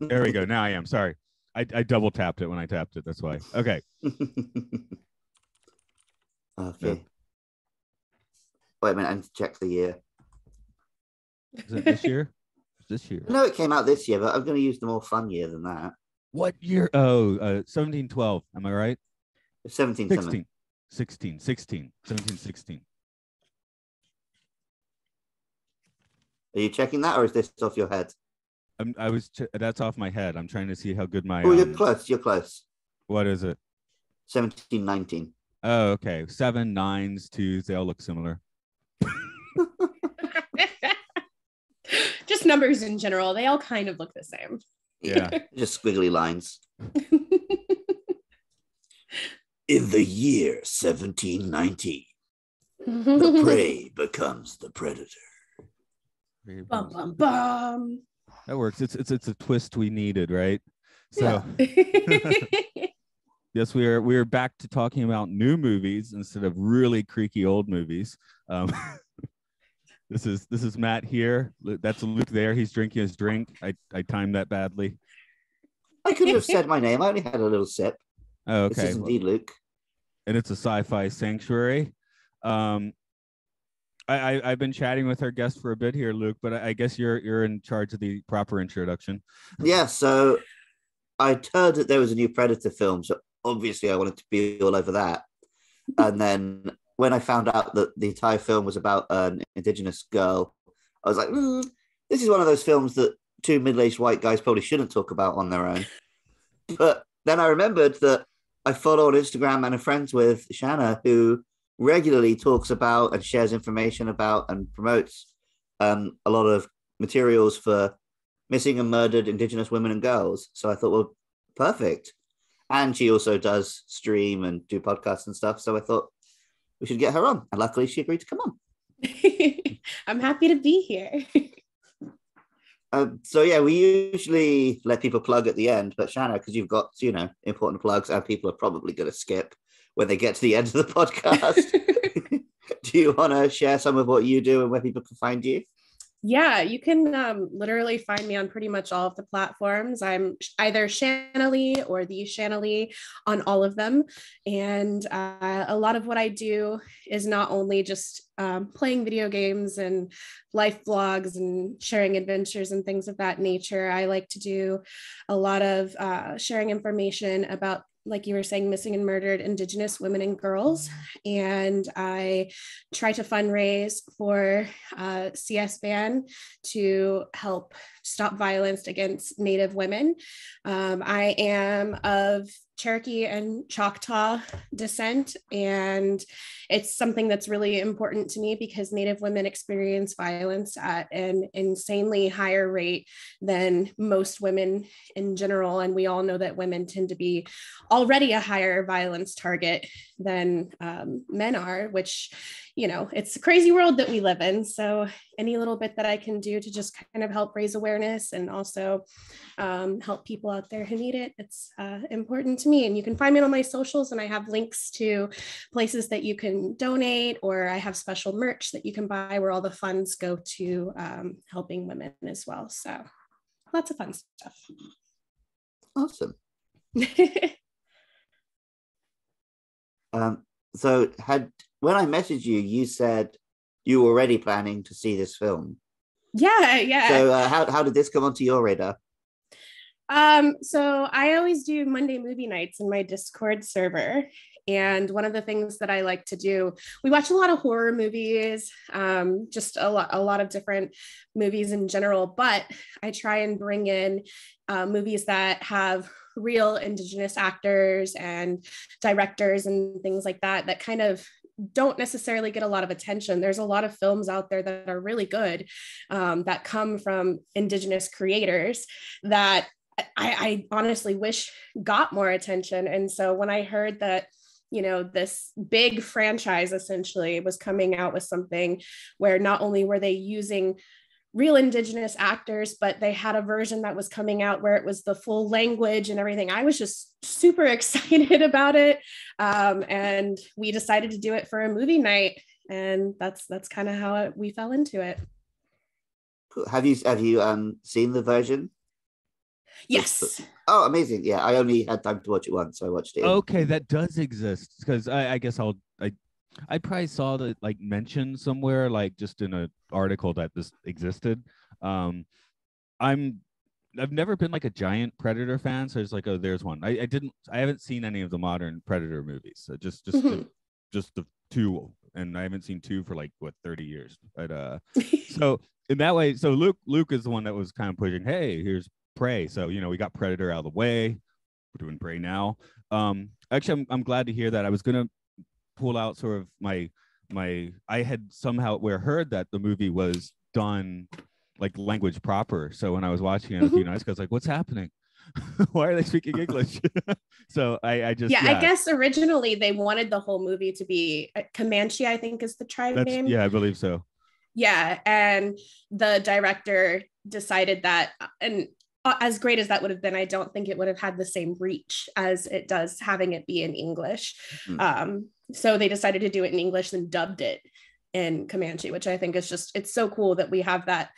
There we go. Now I am. Sorry. I double tapped it when I tapped it. That's why. Okay. Okay. Wait a minute, I need to check the year. Is it this year? This year. I know it came out this year, but I'm going to use the more fun year than that. What year? Oh, 1712. Am I right? 17 16. 16. 1716. Are you checking that, or is this off your head? That's off my head. I'm trying to see how good my. Oh, you're close. You're close. What is it? 1719. Oh, okay. 7, 9s, 2s. They all look similar. Just numbers in general. They all kind of look the same. Yeah. Just squiggly lines. In the year 1719, the prey becomes the predator. Bum, bum, bum. That works. It's a twist we needed, right? So Yeah. yes, we are back to talking about new movies instead of really creaky old movies. This is Matt here. That's Luke there. He's drinking his drink. I timed that badly. I could have said my name. I only had a little sip. Oh, okay. This is indeed Luke. And it's a sci-fi sanctuary. I've been chatting with our guest for a bit here, Luke, but I guess you're in charge of the proper introduction. Yeah, so I'd heard that there was a new Predator film, so obviously I wanted to be all over that. And then when I found out that the entire film was about an indigenous girl, I was like, this is one of those films that two middle-aged white guys probably shouldn't talk about on their own. But then I remembered that I follow on Instagram and are friends with Shana, who regularly talks about and shares information about and promotes a lot of materials for missing and murdered indigenous women and girls. So I thought, well, perfect. And she also does stream and do podcasts and stuff. So I thought we should get her on. And luckily she agreed to come on. I'm happy to be here. So yeah, we usually let people plug at the end, but Shana, because you've got, important plugs and people are probably going to skip when they get to the end of the podcast. Do you want to share some of what you do and where people can find you? Yeah, you can literally find me on pretty much all of the platforms. I'm either Shana Leigh or the Shana Leigh on all of them. And a lot of what I do is not only just playing video games and life vlogs and sharing adventures and things of that nature. I like to do a lot of sharing information about, like you were saying, missing and murdered indigenous women and girls. And I try to fundraise for CS-BAN to help stop violence against Native women. I am of Cherokee and Choctaw descent, and it's something that's really important to me because Native women experience violence at an insanely higher rate than most women in general. And we all know that women tend to be already a higher violence target than men are, which, it's a crazy world that we live in. So any little bit that I can do to just kind of help raise awareness and also help people out there who need it, it's important to me. And you can find me on my socials, and I have links to places that you can donate, or I have special merch that you can buy where all the funds go to helping women as well. So lots of fun stuff. Awesome. So when I messaged you, you said you were already planning to see this film. Yeah. So how did this come onto your radar? So I always do Monday movie nights in my Discord server. And one of the things that I like to do, we watch a lot of horror movies, just a lot of different movies in general, but I try and bring in movies that have real indigenous actors and directors and things like that kind of don't necessarily get a lot of attention. There's a lot of films out there that are really good that come from indigenous creators that I honestly wish got more attention. And so when I heard that, this big franchise essentially was coming out with something where not only were they using real indigenous actors, but they had a version that was coming out where it was the full language and everything, I was just super excited about it. And we decided to do it for a movie night. And that's kind of how we fell into it. Have you seen the version? Yes. Oh, amazing. Yeah, I only had time to watch it once, so I watched it. Okay, that does exist, because I guess I probably saw that like mentioned somewhere, like just in an article, that this existed. Um, I've never been like a giant Predator fan, so it's like, oh, there's one. I haven't seen any of the modern Predator movies, so just just the two, and I haven't seen two for like what 30 years. But so in that way, so Luke is the one that was kind of pushing, hey, here's Prey. So we got Predator out of the way. We're doing Prey now. Actually, I'm glad to hear that. I was gonna pull out sort of my I had somehow heard that the movie was done like language proper. So when I was watching it a few nights ago, I was like, what's happening? Why are they speaking English? So I just I guess originally they wanted the whole movie to be Comanche, I think is the tribe name. Yeah, I believe so. Yeah, and the director decided that, and as great as that would have been, I don't think it would have had the same reach as it does having it be in English. So they decided to do it in English and dubbed it in Comanche, which I think is just, it's so cool that we have that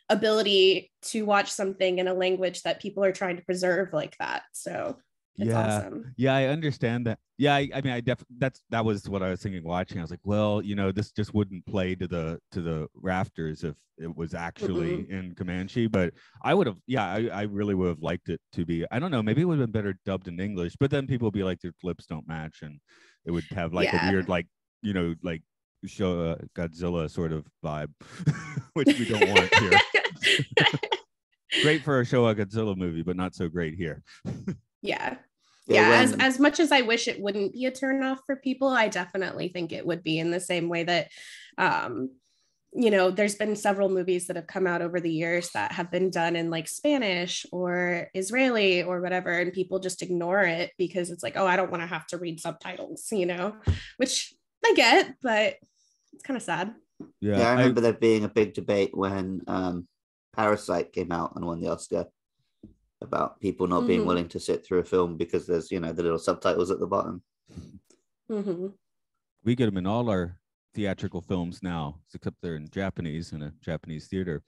ability to watch something in a language that people are trying to preserve like that. So it's awesome. Yeah, I understand that. Yeah, I mean, that was what I was thinking watching. I was like, well, this just wouldn't play to the rafters if it was actually in Comanche. But I would have, I really would have liked it to be. I don't know, maybe it would have been better dubbed in English. But then people would be like, their lips don't match, and it would have like a weird, like like show Godzilla sort of vibe, which we don't want here. Great for a Showa Godzilla movie, but not so great here. Yeah. As much as I wish it wouldn't be a turnoff for people, I definitely think it would be, in the same way that there's been several movies that have come out over the years that have been done in like Spanish or Israeli or whatever, and people just ignore it because it's like, oh, I don't want to have to read subtitles, which I get, but it's kind of sad. Yeah, I remember there being a big debate when Parasite came out and won the Oscar, about people not being willing to sit through a film because there's the little subtitles at the bottom. We get them in all our theatrical films now, except they're in Japanese, in a Japanese theater.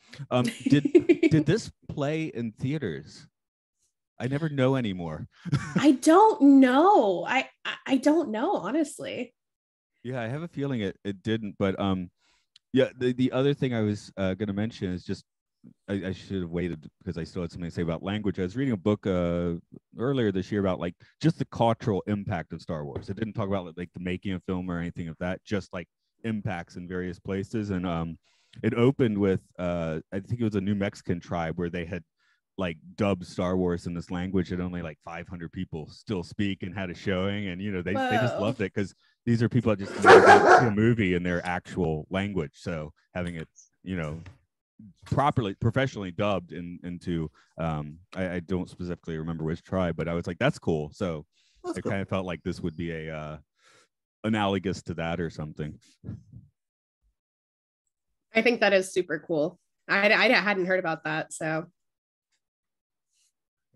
Did this play in theaters? I never know anymore. I don't know. I don't know, honestly. Yeah, I have a feeling it didn't, but the other thing I was going to mention is just, I should have waited because I still had something to say about language. I was reading a book earlier this year about like just the cultural impact of Star Wars. It didn't talk about like the making of film or anything of that, just like impacts in various places. And it opened with I think it was a New Mexican tribe where they had like dubbed Star Wars in this language that only like 500 people still speak, and had a showing, and they just loved it because these are people that just see a movie in their actual language. So having it properly professionally dubbed into I don't specifically remember which tribe, but I was like, that's cool. So I kind of felt like this would be a analogous to that or something. I think that is super cool. I hadn't heard about that, so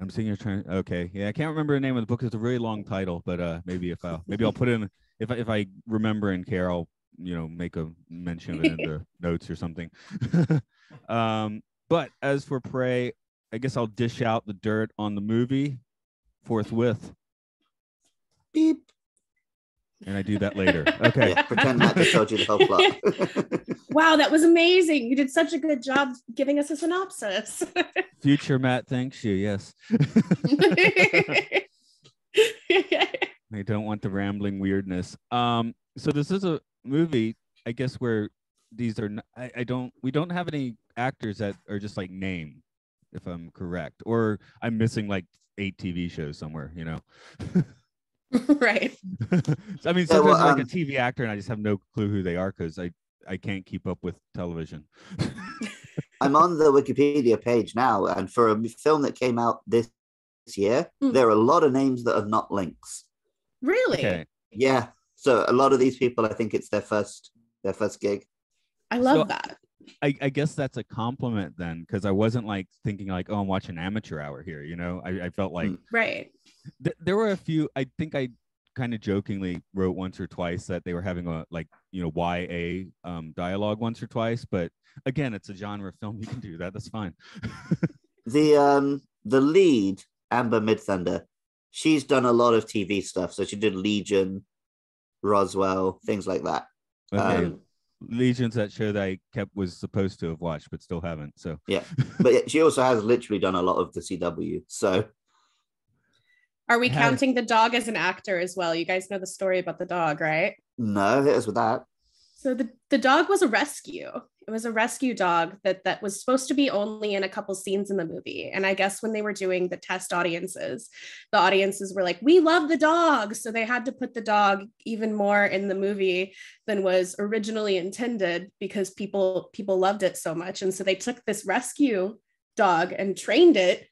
I'm seeing you're trying. Okay, yeah, I can't remember the name of the book. It's a really long title, but maybe I'll put in, if I remember and care, I'll make a mention of it in the notes or something. But as for Prey, I guess I'll dish out the dirt on the movie forthwith. Beep. And I do that later. Okay. Yeah, pretend Matt just told you the whole plot. Wow, that was amazing. You did such a good job giving us a synopsis. Future Matt thanks you. Yes. I don't want the rambling weirdness. So this is a movie, I guess, where these are we don't have any actors that are just like name, if I'm correct, or I'm missing like 8 TV shows somewhere, Right. I mean, sometimes like a TV actor and I just have no clue who they are because I can't keep up with television. I'm on the Wikipedia page now, and for a film that came out this year, there are a lot of names that are not links. Really? Okay. Yeah. So a lot of these people, I think it's their first gig. I love that. I guess that's a compliment then, because I wasn't like thinking like, oh, I'm watching Amateur Hour here. I felt like right. There were a few. I think I kind of jokingly wrote once or twice that they were having a like YA dialogue once or twice, but again, it's a genre film. You can do that. That's fine. The the lead, Amber Midthunder, she's done a lot of TV stuff. So she did Legion, Roswell, things like that. Okay. Legion's that show that I was supposed to have watched, but still haven't. So yeah, but she also has literally done a lot of the CW. So are we counting the dog as an actor as well? You guys know the story about the dog, right? No, hit us with that. So the dog was a rescue. It was a rescue dog that was supposed to be only in a couple scenes in the movie. And I guess when they were doing the test audiences, the audiences were like, we love the dog. So they had to put the dog even more in the movie than was originally intended because people loved it so much. And so they took this rescue dog and trained it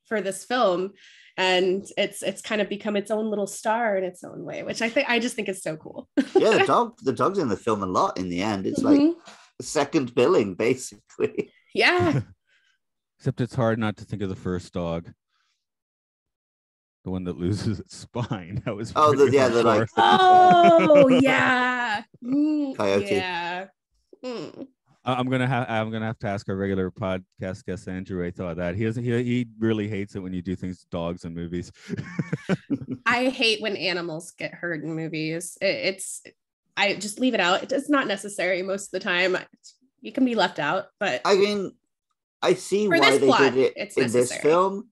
for this film. And it's kind of become its own little star in its own way, which I just think is so cool. Yeah, the dog's in the film a lot in the end. It's like second billing, basically. Yeah. Except it's hard not to think of the first dog. The one that loses its spine. That was they're like, oh yeah. Coyote. Yeah. Mm. I'm gonna have to ask our regular podcast guest Andrew what he thought of that. He really hates it when you do things to dogs in movies. I hate when animals get hurt in movies. I just leave it out. It's not necessary most of the time. You can be left out, but I mean, I see why they did it in this film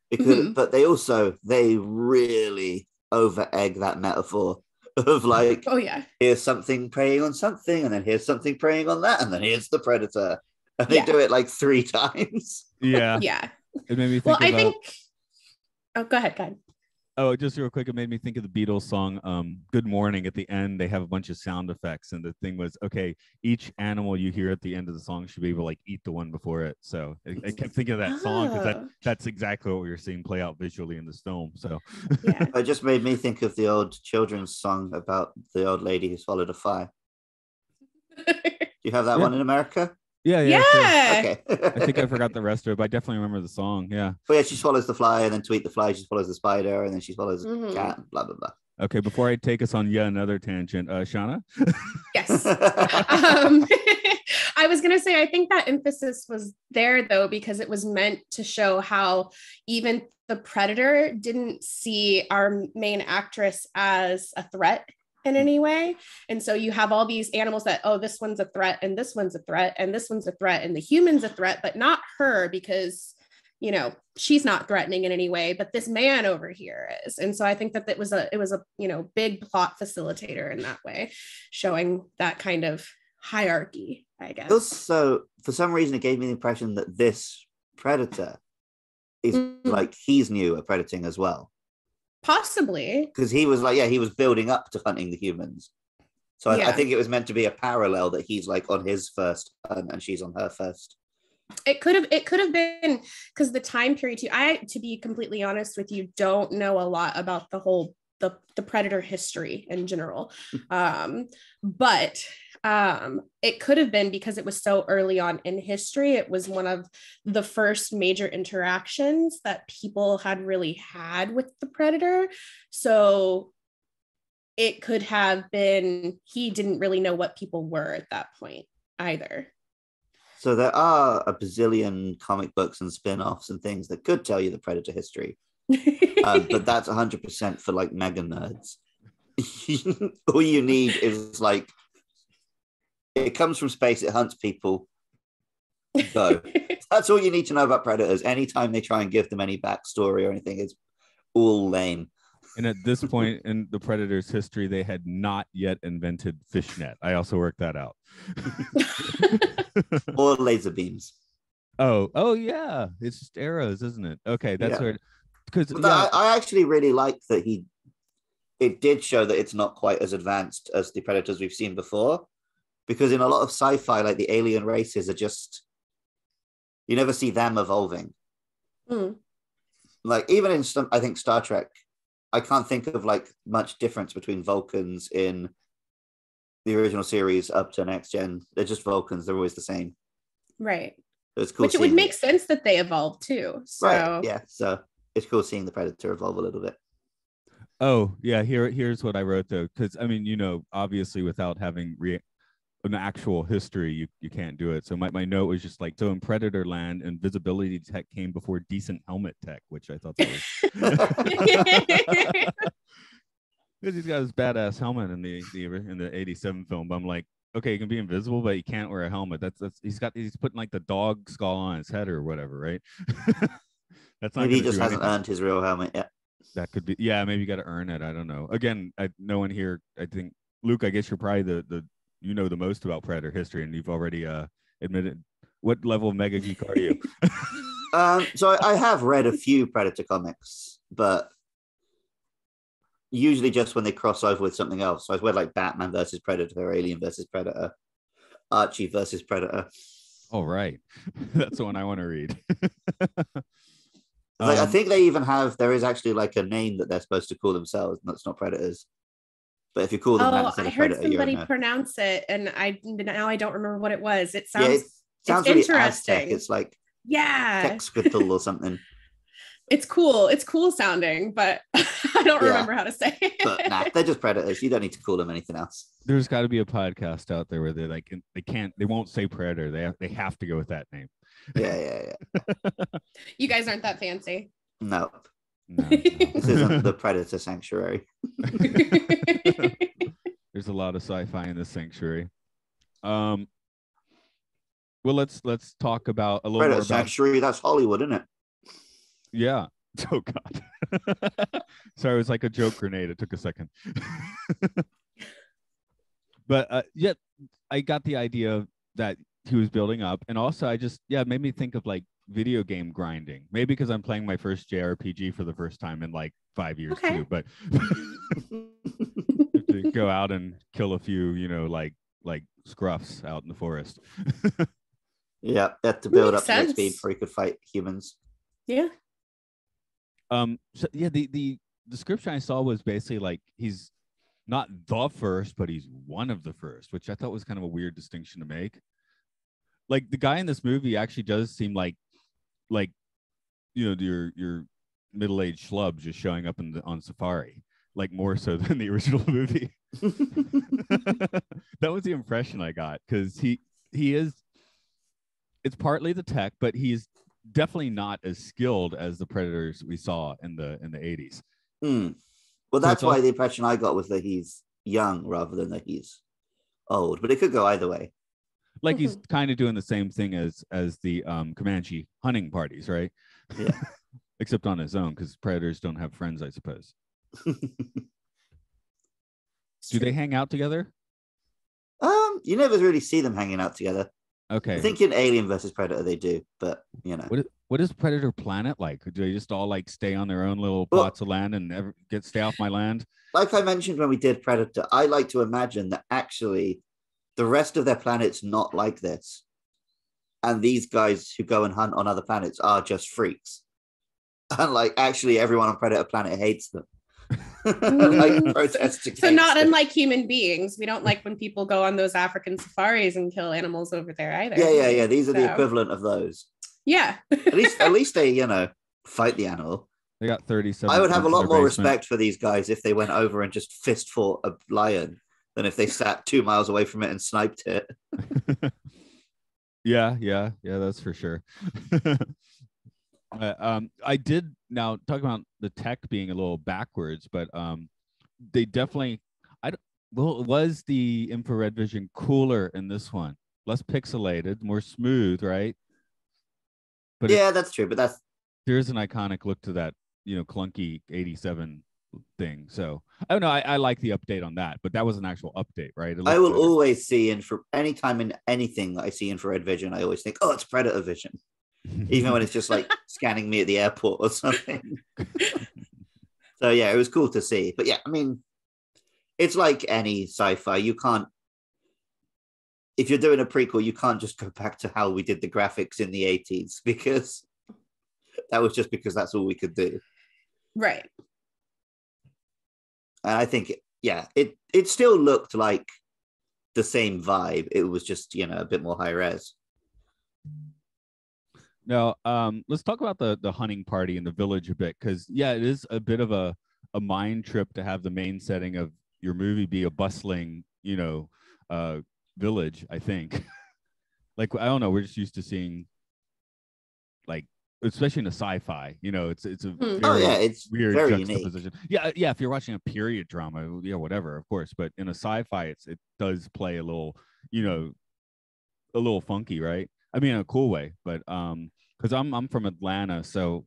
because, but they really over egg that metaphor of like, oh yeah, here's something preying on something, and then here's something preying on that, and then here's the predator, and they do it like 3 times. Yeah, yeah. It made me think. Well, I think. Oh, go ahead. Oh, just real quick, it made me think of the Beatles song "Good Morning." At the end, they have a bunch of sound effects, and the thing was, okay, each animal you hear at the end of the song should be able to like eat the one before it. So I kept thinking of that song because that's exactly what we were seeing play out visually in this film. So yeah, it just made me think of the old children's song about the old lady who swallowed a fly. Do you have that one in America? Yeah. Sure. Okay. I think I forgot the rest of it, but I definitely remember the song. Yeah. But yeah, she swallows the fly, and then to eat the fly, she swallows the spider, and then she swallows the cat, and blah blah blah. Okay, before I take us on yet another tangent, Shana? Yes. I was going to say, I think that emphasis was there, though, because it was meant to show how even the predator didn't see our main actress as a threat in any way. And so you have all these animals that, oh, this one's a threat, and this one's a threat, and this one's a threat, and the human's a threat, but not her because, you know, she's not threatening in any way, but this man over here is. And so I think that it was a you know, big plot facilitator in that way, showing that kind of hierarchy, I guess. Also, for some reason, it gave me the impression that this predator is like he's new at predating as well. Possibly. Because he was like, he was building up to hunting the humans. So I think it was meant to be a parallel that he's like on his first hunt and she's on her first. It could have been because the time period too. To be completely honest with you, don't know a lot about the whole the predator history in general. But it could have been because it was so early on in history. It was one of the first major interactions that people had really had with the predator. So it could have been he didn't really know what people were at that point either. So there are a bazillion comic books and spin-offs and things that could tell you the predator history. But that's 100% for like mega nerds. All you need is like, it comes from space, it hunts people. Go. That's all you need to know about predators. Anytime they try and give them any backstory or anything, it's all lame. And at this point in the predator's history, they had not yet invented fishnet. I also worked that out. Or laser beams. Oh yeah, it's just arrows, isn't it? Okay, that's right. Because I actually really like that it did show that it's not quite as advanced as the predators we've seen before, because in a lot of sci-fi, like the alien races are just, you never see them evolving. Like even in some, I think Star Trek, I can't think of like much difference between Vulcans in the original series up to Next Gen. They're just Vulcans. They're always the same. Right. So it's cool. Which it would make sense that they evolved too. So. Right. Yeah. So it's cool seeing the Predator evolve a little bit. Oh yeah. Here's what I wrote though, because I mean, you know, obviously without having an actual history, you can't do it. So my note was just like, so in Predator land, invisibility tech came before decent helmet tech, which I thought that was because he's got his badass helmet in the 87 film. But I'm like, okay, he can be invisible, but he can't wear a helmet. That's he's putting like the dog skull on his head or whatever, right? That's not Maybe he just hasn't anything. earned his real helmet yet. That could be, yeah, maybe you got to earn it. I don't know. Again, no one here, I think, Luke, I guess you're probably the you know the most about Predator history, and you've already admitted. What level of mega geek are you? So I have read a few Predator comics, but usually just when they cross over with something else. So I've read like Batman versus Predator, Alien versus Predator, Archie versus Predator. All right. That's the one I want to read. I think they even there is actually like a name that they're supposed to call themselves, and that's not Predators. But if you call them that instead I of heard Predator, somebody pronounce it, and now I don't remember what it was. It sounds it sounds it's really interesting. Aztec. It's like yeah, Texcatl or something. It's cool. It's cool sounding, but I don't remember how to say it. But nah, they're just Predators. You don't need to call them anything else. There's got to be a podcast out there where they're like, they won't say Predator. They have to go with that name. Yeah. You guys aren't that fancy. No. This isn't the Predator Sanctuary. There's a lot of sci-fi in this sanctuary. Well, let's talk about a little Predator more about Sanctuary. That's Hollywood, isn't it? Yeah. Oh God. Sorry, it was like a joke grenade. It took a second. But yeah, I got the idea that he was building up, and also it made me think of like video game grinding. Maybe because I'm playing my first JRPG for the first time in like 5 years too. But to go out and kill a few, like scruffs out in the forest. Yeah, had to build up the speed before he could fight humans. Yeah. So yeah, the description I saw was basically like he's not the first, but he's one of the first, which I thought was kind of a weird distinction to make. Like the guy in this movie actually does seem like your middle-aged schlub just showing up on safari, like more so than the original movie. That was the impression I got, because he is. It's partly the tech, but he's definitely not as skilled as the Predators we saw in the 80s. Well, that's why the impression I got was that he's young rather than that he's old, but it could go either way. Like he's kind of doing the same thing as the Comanche hunting parties, right? Yeah. Except on his own, because Predators don't have friends, I suppose. Do they hang out together? You never really see them hanging out together. Okay. I think in Alien versus Predator they do, but What is Predator Planet like? Do they just all like stay on their own little plots of land and stay off my land? Like I mentioned when we did Predator, I like to imagine that actually the rest of their planet's not like this. And these guys who go and hunt on other planets are just freaks. And like actually everyone on Predator Planet hates them. Like protesting. So not unlike human beings. We don't like when people go on those African safaris and kill animals over there either. Yeah. These are the equivalent of those. Yeah. at least they, fight the animal. They got 37. I would have a lot more respect for these guys if they went over and just fist fought a lion than if they sat 2 miles away from it and sniped it. Yeah, that's for sure. I did now talk about the tech being a little backwards, but they definitely was the infrared vision cooler in this one? Less pixelated, more smooth, right? But yeah, that's true. But there's an iconic look to that, clunky 87 thing. So I don't know. I like the update on that, but that was an actual update, right? I will always see anytime in anything that I see infrared vision, I always think, oh, it's Predator vision. Even when it's just like scanning me at the airport or something. So yeah, it was cool to see. But yeah, I mean, it's like any sci-fi. You can't, if you're doing a prequel, you can't just go back to how we did the graphics in the 80s, because that was just because that's all we could do. Right. And I think, it still looked like the same vibe. It was just, a bit more high res. Now, let's talk about the hunting party in the village a bit, because it is a bit of a mind trip to have the main setting of your movie be a bustling, village, I think. Like, I don't know, we're just used to seeing, like, especially in a sci-fi, it's a very it's weird very juxtaposition. unique. Yeah, if you're watching a period drama, whatever, of course, but in a sci-fi, it does play a little, a little funky, right? I mean, in a cool way, but because I'm from Atlanta, so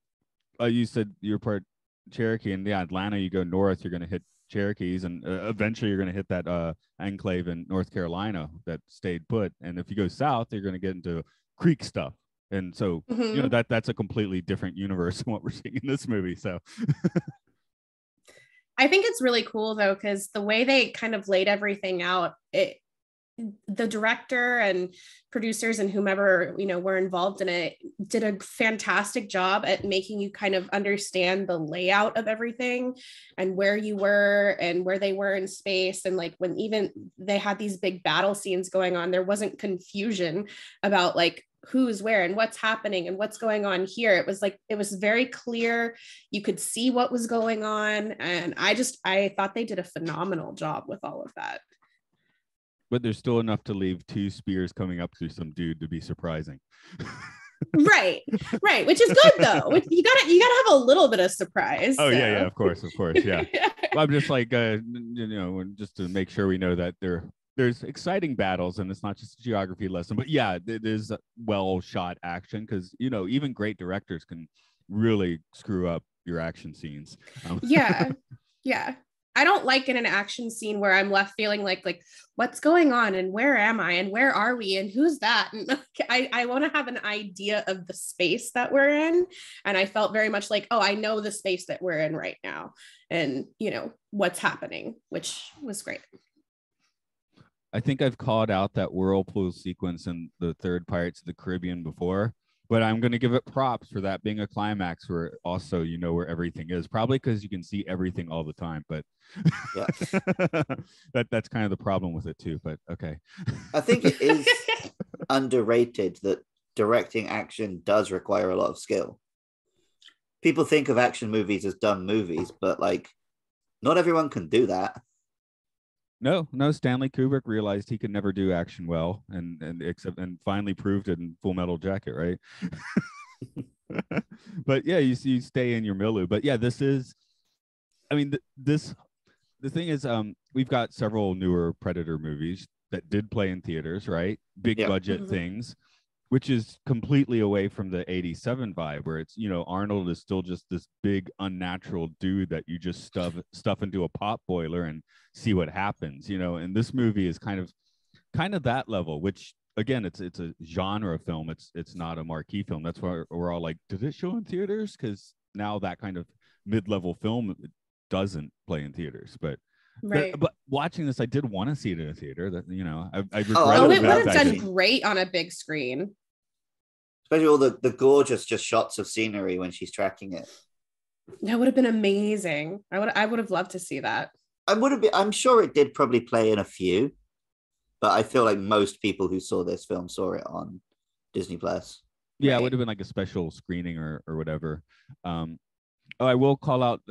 you said you're part Cherokee, and yeah, Atlanta, you go north, you're going to hit Cherokees, and eventually you're going to hit that enclave in North Carolina that stayed put, and if you go south, you're going to get into Creek stuff, and so that's a completely different universe than what we're seeing in this movie. So I think it's really cool though, because the way they kind of laid everything out, the director and producers and whomever were involved in it did a fantastic job at making you kind of understand the layout of everything and where you were and where they were in space. And like when even they had these big battle scenes going on, there wasn't confusion about like who's where and what's happening and what's going on here. It was very clear. You could see what was going on, and I thought they did a phenomenal job with all of that. But there's still enough to leave two spears coming up through some dude to be surprising. right, which is good though. You gotta have a little bit of surprise. Oh so. Yeah, of course, yeah. Well, I'm just like just to make sure we know that there's exciting battles and it's not just a geography lesson. But yeah, it is well shot action, because even great directors can really screw up your action scenes. Yeah. I don't like in an action scene where I'm left feeling like what's going on and where am I and where are we and who's that? And I want to have an idea of the space that we're in. And I felt very much like, oh, I know the space that we're in right now and what's happening, which was great. I think I've called out that whirlpool sequence in the third Pirates of the Caribbean before, but I'm going to give it props for that being a climax where also where everything is, probably because you can see everything all the time. But yeah. that's kind of the problem with it too. But okay. I think it is underrated that directing action does require a lot of skill. People think of action movies as dumb movies, but like not everyone can do that. No, Stanley Kubrick realized he could never do action well, and finally proved it in Full Metal Jacket, right? But yeah, you stay in your milieu. But yeah, this is, I mean, the thing is, we've got several newer Predator movies that did play in theaters, right? Big budget things, which is completely away from the 87 vibe where it's, Arnold is still just this big unnatural dude that you just stuff into a pot boiler and see what happens, and this movie is kind of that level, which again, it's a genre film. It's not a marquee film. That's why we're all like, did it show in theaters? Because now that kind of mid-level film doesn't play in theaters, but right. But watching this, I did want to see it in a theater. That I regret. Oh, it would have done great on a big screen. Especially all the gorgeous just shots of scenery when she's tracking it. That would have been amazing. I would have loved to see that. I'm sure it did probably play in a few, but I feel like most people who saw this film saw it on Disney Plus. Yeah, right. It would have been like a special screening or whatever. I will call out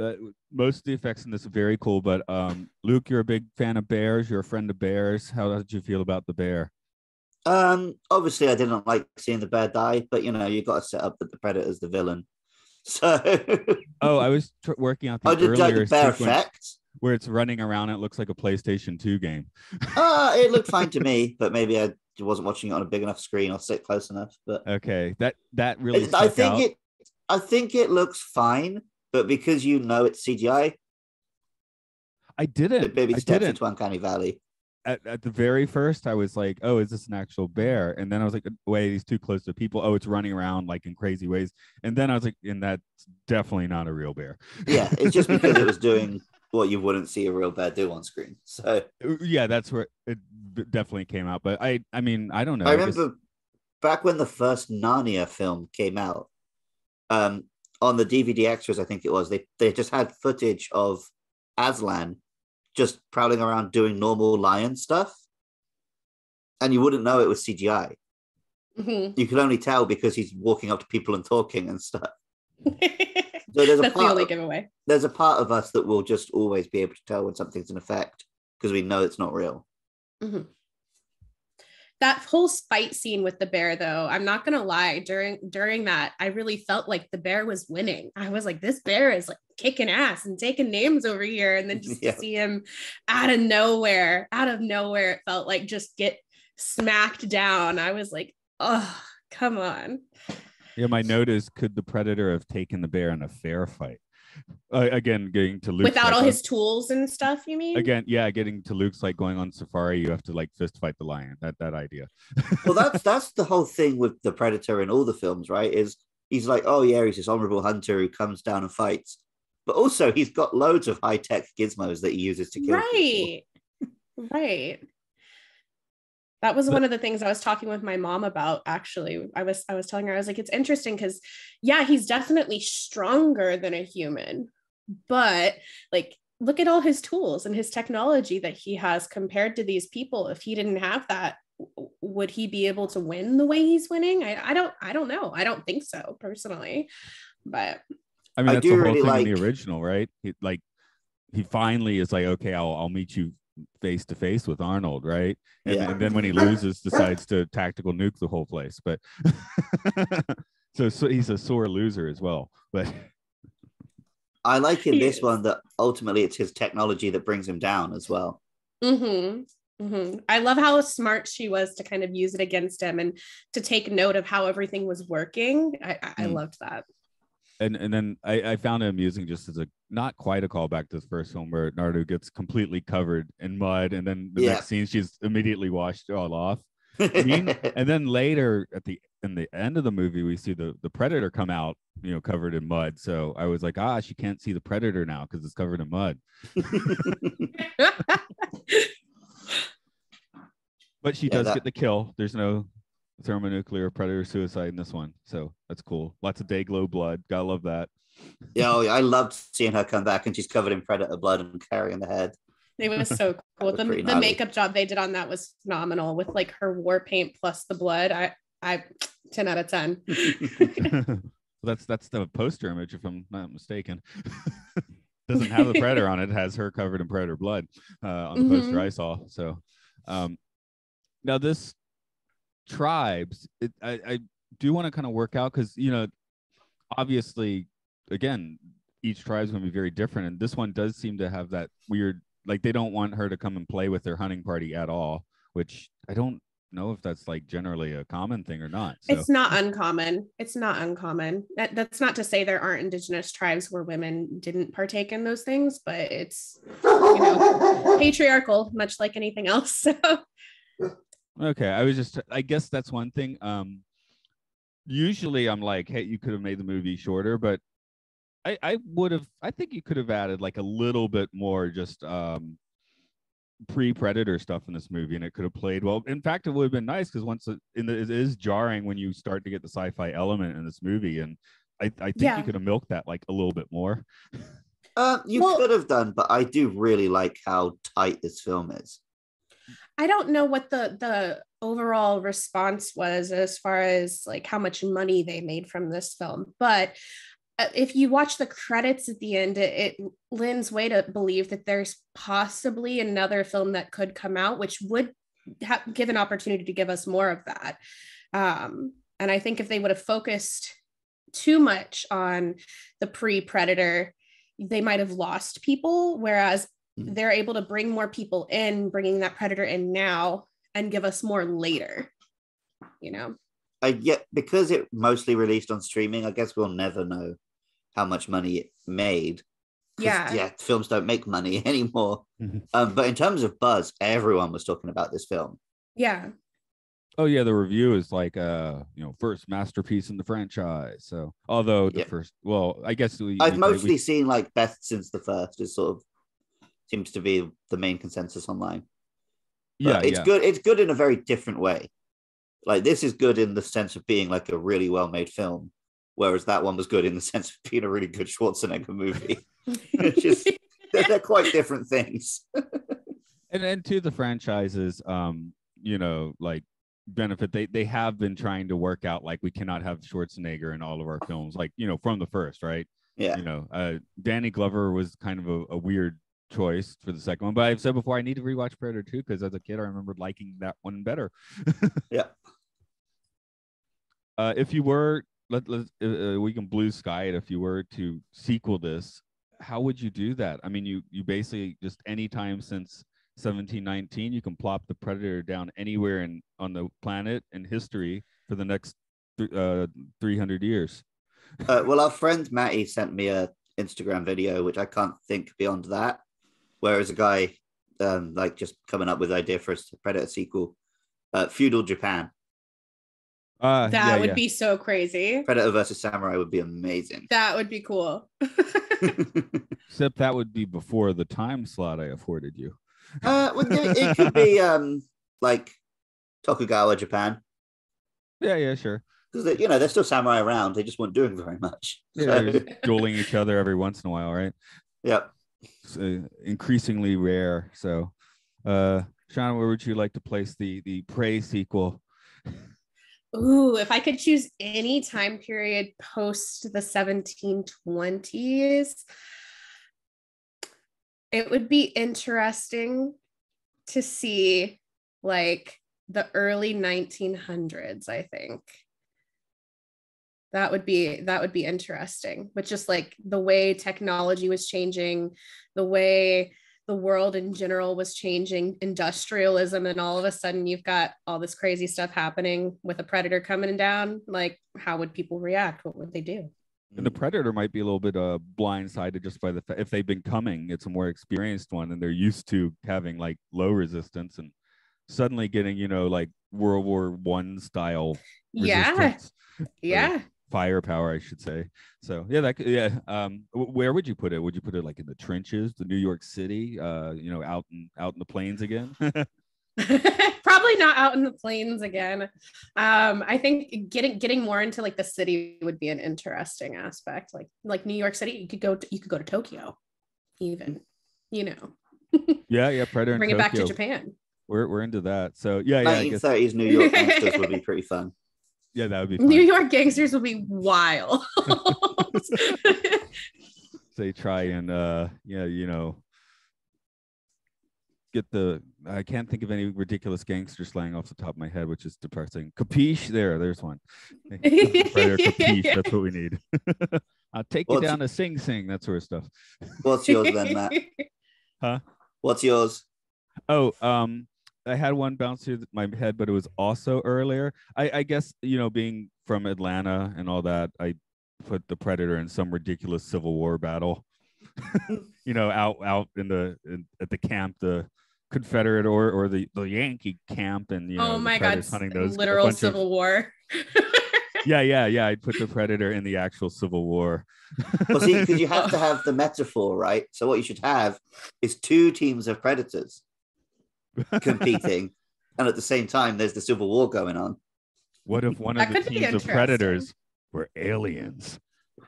most of the effects in this are very cool, but Luke, you're a big fan of bears. You're a friend of bears. How did you feel about the bear? Obviously, I didn't like seeing the bear die, but you got to set up that the Predator's the villain. So, I was working out the earlier bear effect where it's running around. It looks like a PlayStation 2 game. It looked fine to me, but maybe I wasn't watching it on a big enough screen or sit close enough. But okay, that really. I think it looks fine. But because it's CGI, I didn't. It maybe steps into Uncanny Valley. At the very first, I was like, "Oh, is this an actual bear?" And then I was like, "Wait, he's too close to people. Oh, it's running around like in crazy ways." And then I was like, "And that's definitely not a real bear." Yeah, it's just because it was doing what you wouldn't see a real bear do on screen. So yeah, that's where it definitely came out. But I mean, I don't know. I remember back when the first Narnia film came out. On the DVD extras, I think it was, they just had footage of Aslan just prowling around doing normal lion stuff. And you wouldn't know it was CGI. Mm-hmm. You could only tell because he's walking up to people and talking and stuff. So that's the only giveaway. There's a part of us that will just always be able to tell when something's an effect because we know it's not real. Mm-hmm. That whole fight scene with the bear, though, I'm not gonna lie, during that, I really felt like the bear was winning. I was like, this bear is like kicking ass and taking names over here. And then just to see him out of nowhere, it felt like just get smacked down. I was like, oh, come on. Yeah, my note is, could the predator have taken the bear in a fair fight? Again, getting to Luke's without all his tools and stuff, you mean? Again, yeah, getting to Luke's like going on safari, you have to like fist fight the lion. That idea. Well, that's the whole thing with the predator in all the films, right? Is he's like, oh yeah, he's this honorable hunter who comes down and fights, but also he's got loads of high-tech gizmos that he uses to kill people. Right. That was one of the things I was talking with my mom about, actually. I was telling her, I was like, it's interesting because, yeah, he's definitely stronger than a human, but like, look at all his tools and his technology that he has compared to these people. If he didn't have that, would he be able to win the way he's winning? I don't know. I don't think so, personally. But I mean, that's the whole thing in the original, right? He finally is like, okay, I'll meet you face to face with Arnold, right? And then when he loses, decides to tactical nuke the whole place. But so he's a sore loser as well. But I like in this one that ultimately it's his technology that brings him down as well. I love how smart she was to kind of use it against him and to take note of how everything was working. I loved that. And then I found it amusing, just as a not quite a callback to the first film, where Naruto gets completely covered in mud, and then the next scene she's immediately washed all off. And then later in the end of the movie, we see the predator come out, covered in mud. So I was like, she can't see the predator now because it's covered in mud. But she does get the kill. There's no thermonuclear predator suicide in this one, so that's cool. Lots of day glow blood, gotta love that. I loved seeing her come back and she's covered in predator blood and carrying the head. It was so cool. The makeup job they did on that was phenomenal, with like her war paint plus the blood. I 10 out of 10. That's the poster image, if I'm not mistaken. Doesn't have the predator on it, has her covered in predator blood on the poster I saw. So now this tribes, I do want to kind of work out, because obviously, again, each tribe's going to be very different, and this one does seem to have that weird, like, they don't want her to come and play with their hunting party at all, which I don't know if that's like generally a common thing or not. So. It's not uncommon. That's not to say there aren't indigenous tribes where women didn't partake in those things, but it's patriarchal, much like anything else. So. Okay, I guess that's one thing. Usually I'm like, hey, you could have made the movie shorter, but I think you could have added like a little bit more just pre-Predator stuff in this movie, and it could have played well. In fact, it would have been nice, because it is jarring when you start to get the sci-fi element in this movie, and I think you could have milked that like a little bit more. You could have done, but I do really like how tight this film is. I don't know what the overall response was as far as like how much money they made from this film, but if you watch the credits at the end, it lends way to believe that there's possibly another film that could come out, which would give an opportunity to give us more of that. And I think if they would have focused too much on the pre-Predator, they might have lost people, whereas they're able to bring more people in, bringing that Predator in now and give us more later, because it mostly released on streaming, I guess we'll never know how much money it made. Films don't make money anymore. But in terms of buzz, everyone was talking about this film. Oh yeah, the review is like first masterpiece in the franchise. So although the first, well, I guess I've mostly seen like best since the first is sort of seems to be the main consensus online. But it's good. It's good in a very different way. Like, this is good in the sense of being like a really well-made film, whereas that one was good in the sense of being a really good Schwarzenegger movie. They're quite different things. and to the franchises, like benefit, they have been trying to work out, like, we cannot have Schwarzenegger in all of our films, like, from the first, right? Danny Glover was kind of a weird choice for the second one. But I've said before, I need to rewatch Predator 2 because as a kid, I remember liking that one better. Yeah. If you were, we can blue sky it. If you were to sequel this, how would you do that? I mean, you basically just any time since 1719, you can plop the Predator down anywhere on the planet in history for the next 300 years. Well, our friend Matty sent me a Instagram video, which I can't think beyond that, where is a guy like just coming up with an idea for a Predator sequel, feudal Japan. That would be so crazy. Predator versus Samurai would be amazing. That would be cool. Except that would be before the time slot I afforded you. Well, it could be like Tokugawa Japan. Yeah, sure. Because they're still samurai around. They just weren't doing very much. Yeah, they're just dueling each other every once in a while, right? Yep. It's increasingly rare. So, Shana, where would you like to place the Prey sequel? Ooh, if I could choose any time period post the 1720s, it would be interesting to see like the early 1900s, I think. That would be interesting, but just like the way technology was changing, the way the world in general was changing, industrialism, and all of a sudden you've got all this crazy stuff happening with a predator coming down. Like, how would people react? What would they do? And the predator might be a little bit blindsided just by the fact if they've been coming, it's a more experienced one and they're used to having like low resistance, and suddenly getting like World War I style resistance. Yeah. Firepower, I should say. So where would you put it? Would you put it like in the trenches, the New York City, out in the plains again? Probably not out in the plains again. I think getting more into like the city would be an interesting aspect. Like New York City, you could go to Tokyo, even. Yeah, Predator. Bring it back to Japan. We're into that. So yeah. 1930s New York gangsters would be pretty fun. Yeah, that would be fun. New York gangsters would be wild. They try and get I can't think of any ridiculous gangster slang off the top of my head, which is depressing. Capiche? There's one. Predator capiche, that's what we need. I'll take you down to Sing Sing, that sort of stuff. What's yours then, Matt? Huh? What's yours? Oh, I had one bounce through my head, but it was also earlier. I guess, being from Atlanta and all that, I put the Predator in some ridiculous Civil War battle. Out at the camp, the Confederate or the Yankee camp, and oh my God, hunting those literal Civil War. Yeah. I'd put the Predator in the actual Civil War. Well, see, because you have to have the metaphor, right? So what you should have is two teams of predators competing, and at the same time there's the Civil War going on. What if one of the teams of predators were aliens?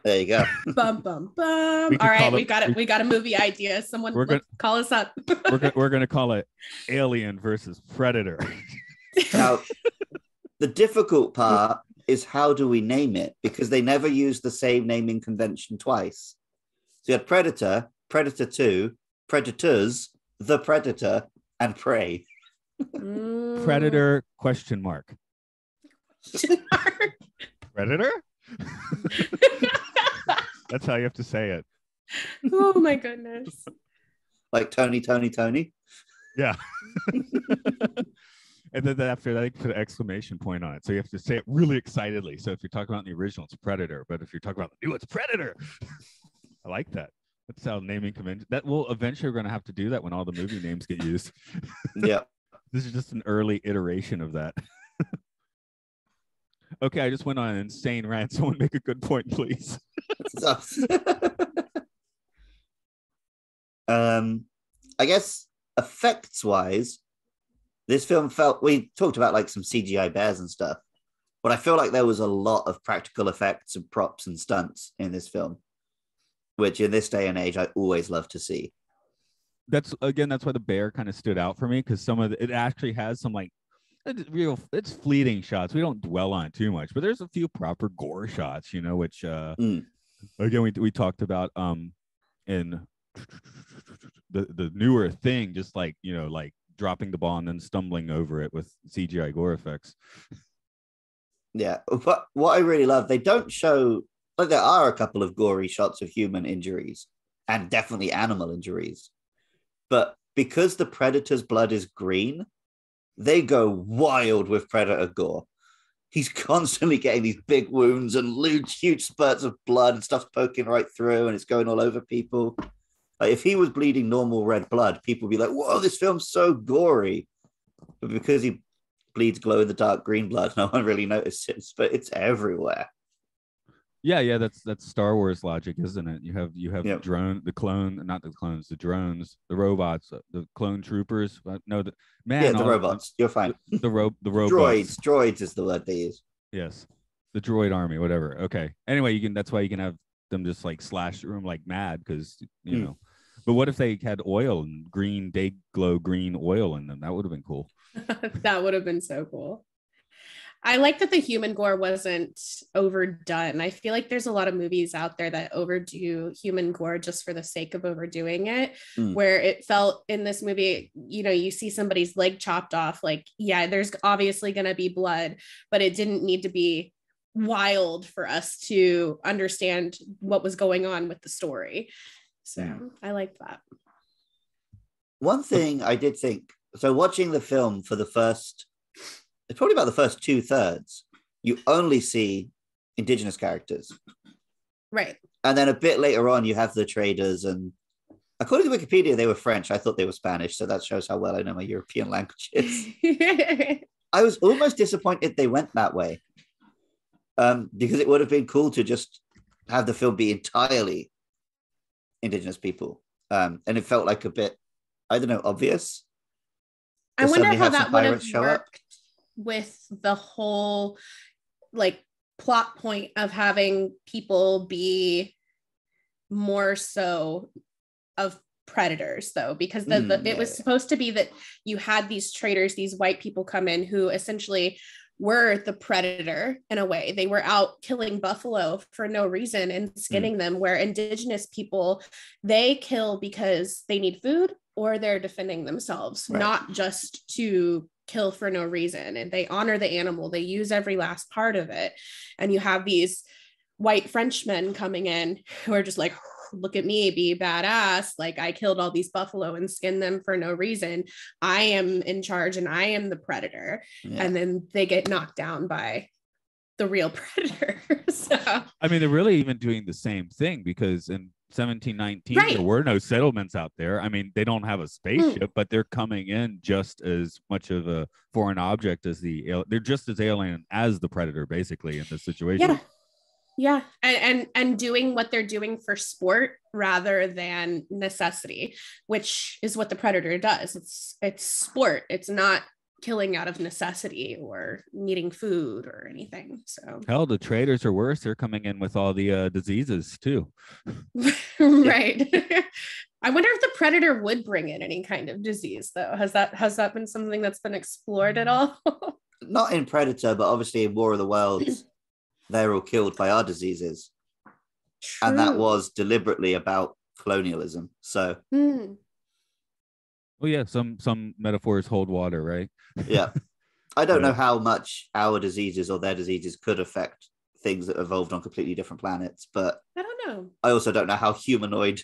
There you go. Bum bum bum. All right, we got a movie idea. Someone call us up. we're gonna call it Alien versus Predator. Now, the difficult part is how do we name it, because they never use the same naming convention twice. So you had Predator, Predator 2, Predators, The Predator, and Prey. Predator ? Predator? That's how you have to say it. Oh my goodness. Like Tony. Yeah. And then after that, you put an exclamation point on it. So you have to say it really excitedly. So if you're talking about the original, it's Predator. But if you're talking about the new, it's Predator. I like that. That's how naming convention. That will eventually, we're going to have to do that when all the movie names get used. Yeah. This is just an early iteration of that. Okay, I just went on an insane rant. Someone make a good point, please. I guess effects-wise, this film we talked about like some CGI bears and stuff, but I feel like there was a lot of practical effects and props and stunts in this film, which in this day and age, I always love to see. That's why the bear kind of stood out for me, because it actually has some like it's fleeting shots. We don't dwell on it too much, but there's a few proper gore shots, which again we talked about in the newer thing, just like, you know, like dropping the ball and then stumbling over it with CGI gore effects. Yeah, but what I really love, they don't show, like, there are a couple of gory shots of human injuries and definitely animal injuries, but because the predator's blood is green, they go wild with predator gore. He's constantly getting these big wounds and huge spurts of blood and stuff poking right through, and it's going all over people. Like, if he was bleeding normal red blood, people would be like, whoa, this film's so gory. But because he bleeds glow in the dark green blood, no one really notices, but it's everywhere. Yeah, that's Star Wars logic, isn't it? You have Yep. the drones, the robots, the clone troopers. No, the Robots. You're fine. The robots. Droids is the word they use. Yes, the droid army, whatever. Okay. Anyway, that's why you can have them just like slash the room like mad, because you know. But what if they had oil and day glow green oil in them? That would have been cool. That would have been so cool. I like that the human gore wasn't overdone. I feel like there's a lot of movies out there that overdo human gore just for the sake of overdoing it, where it felt in this movie, you know, you see somebody's leg chopped off, like, yeah, there's obviously going to be blood, but it didn't need to be wild for us to understand what was going on with the story. So I liked that. One thing I did think, so watching the film for it's probably about the first 2/3, you only see indigenous characters. Right. And then a bit later on, you have the traders, and according to Wikipedia, they were French. I thought they were Spanish, so that shows how well I know my European languages. I was almost disappointed they went that way, because it would have been cool to just have the film be entirely indigenous people. And it felt like a bit, I don't know, obvious. I wonder how that would have worked with the whole like plot point of having people be more so of predators, though, because it was supposed to be that you had these traders, these white people come in who essentially were the predator in a way. They were out killing buffalo for no reason and skinning them, where indigenous people, they kill because they need food or they're defending themselves, not just to kill for no reason. And they honor the animal. They use every last part of it. And you have these white Frenchmen coming in who are just like, look at me, be badass. Like, I killed all these buffalo and skinned them for no reason. I am in charge and I am the predator. Yeah. And then they get knocked down by the real predator. So I mean, they're really even doing the same thing, because in 1719 there were no settlements out there. I mean, they don't have a spaceship, but they're coming in just as much of a foreign object as they're just as alien as the predator, basically, in this situation. Yeah. And doing what they're doing for sport rather than necessity, which is what the predator does. It's sport. It's not killing out of necessity or needing food or anything. So hell, the traders are worse. They're coming in with all the diseases too. Right. I wonder if the predator would bring in any kind of disease, though. Has that been something that's been explored at all? Not in Predator, but obviously in War of the Worlds, they're all killed by our diseases. True. And that was deliberately about colonialism. So well, yeah, some metaphors hold water, right? Yeah. I don't know how much our diseases or their diseases could affect things that evolved on completely different planets, but I don't know. I also don't know how humanoid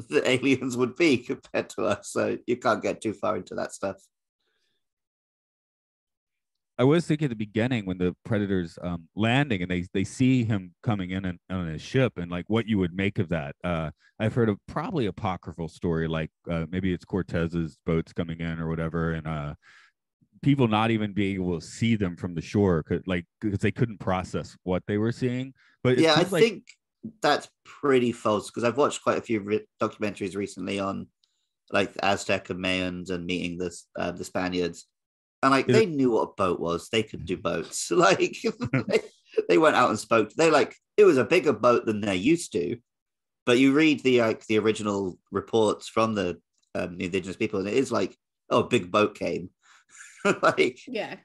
the aliens would be compared to us, so you can't get too far into that stuff. I was thinking at the beginning when the Predator's landing and they see him coming in on his ship, and like what you would make of that. I've heard of probably apocryphal story, like maybe it's Cortez's boats coming in or whatever, and people not even being able to see them from the shore, because they couldn't process what they were seeing. But yeah, I think that's pretty false, because I've watched quite a few documentaries recently on like Aztec and Mayans and meeting the Spaniards. And like they knew what a boat was. They could do boats. Like they went out and spoke. It was a bigger boat than they're used to. But you read the original reports from the indigenous people, and it is like, oh, a big boat came. Yeah.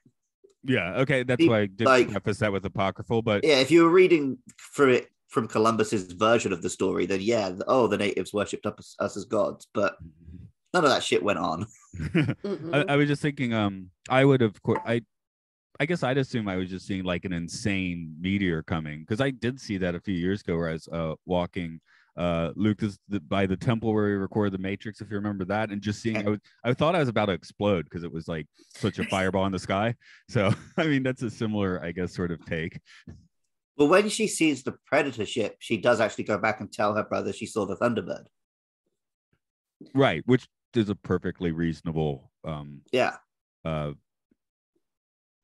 Okay, that's why I did preface that with apocryphal. But yeah, if you were reading through it from Columbus's version of the story, then the natives worshipped us as gods. But None of that shit went on. I was just thinking, I would of course, I guess I'd assume I was just seeing like an insane meteor coming, because I did see that a few years ago where I was walking Lucas by the temple where we recorded the Matrix, if you remember that, and just seeing, I thought I was about to explode because it was like such a fireball in the sky. So I mean, that's a similar, I guess, sort of take. Well, when she sees the Predator ship, she does actually go back and tell her brother she saw the Thunderbird. Right, which is a perfectly reasonable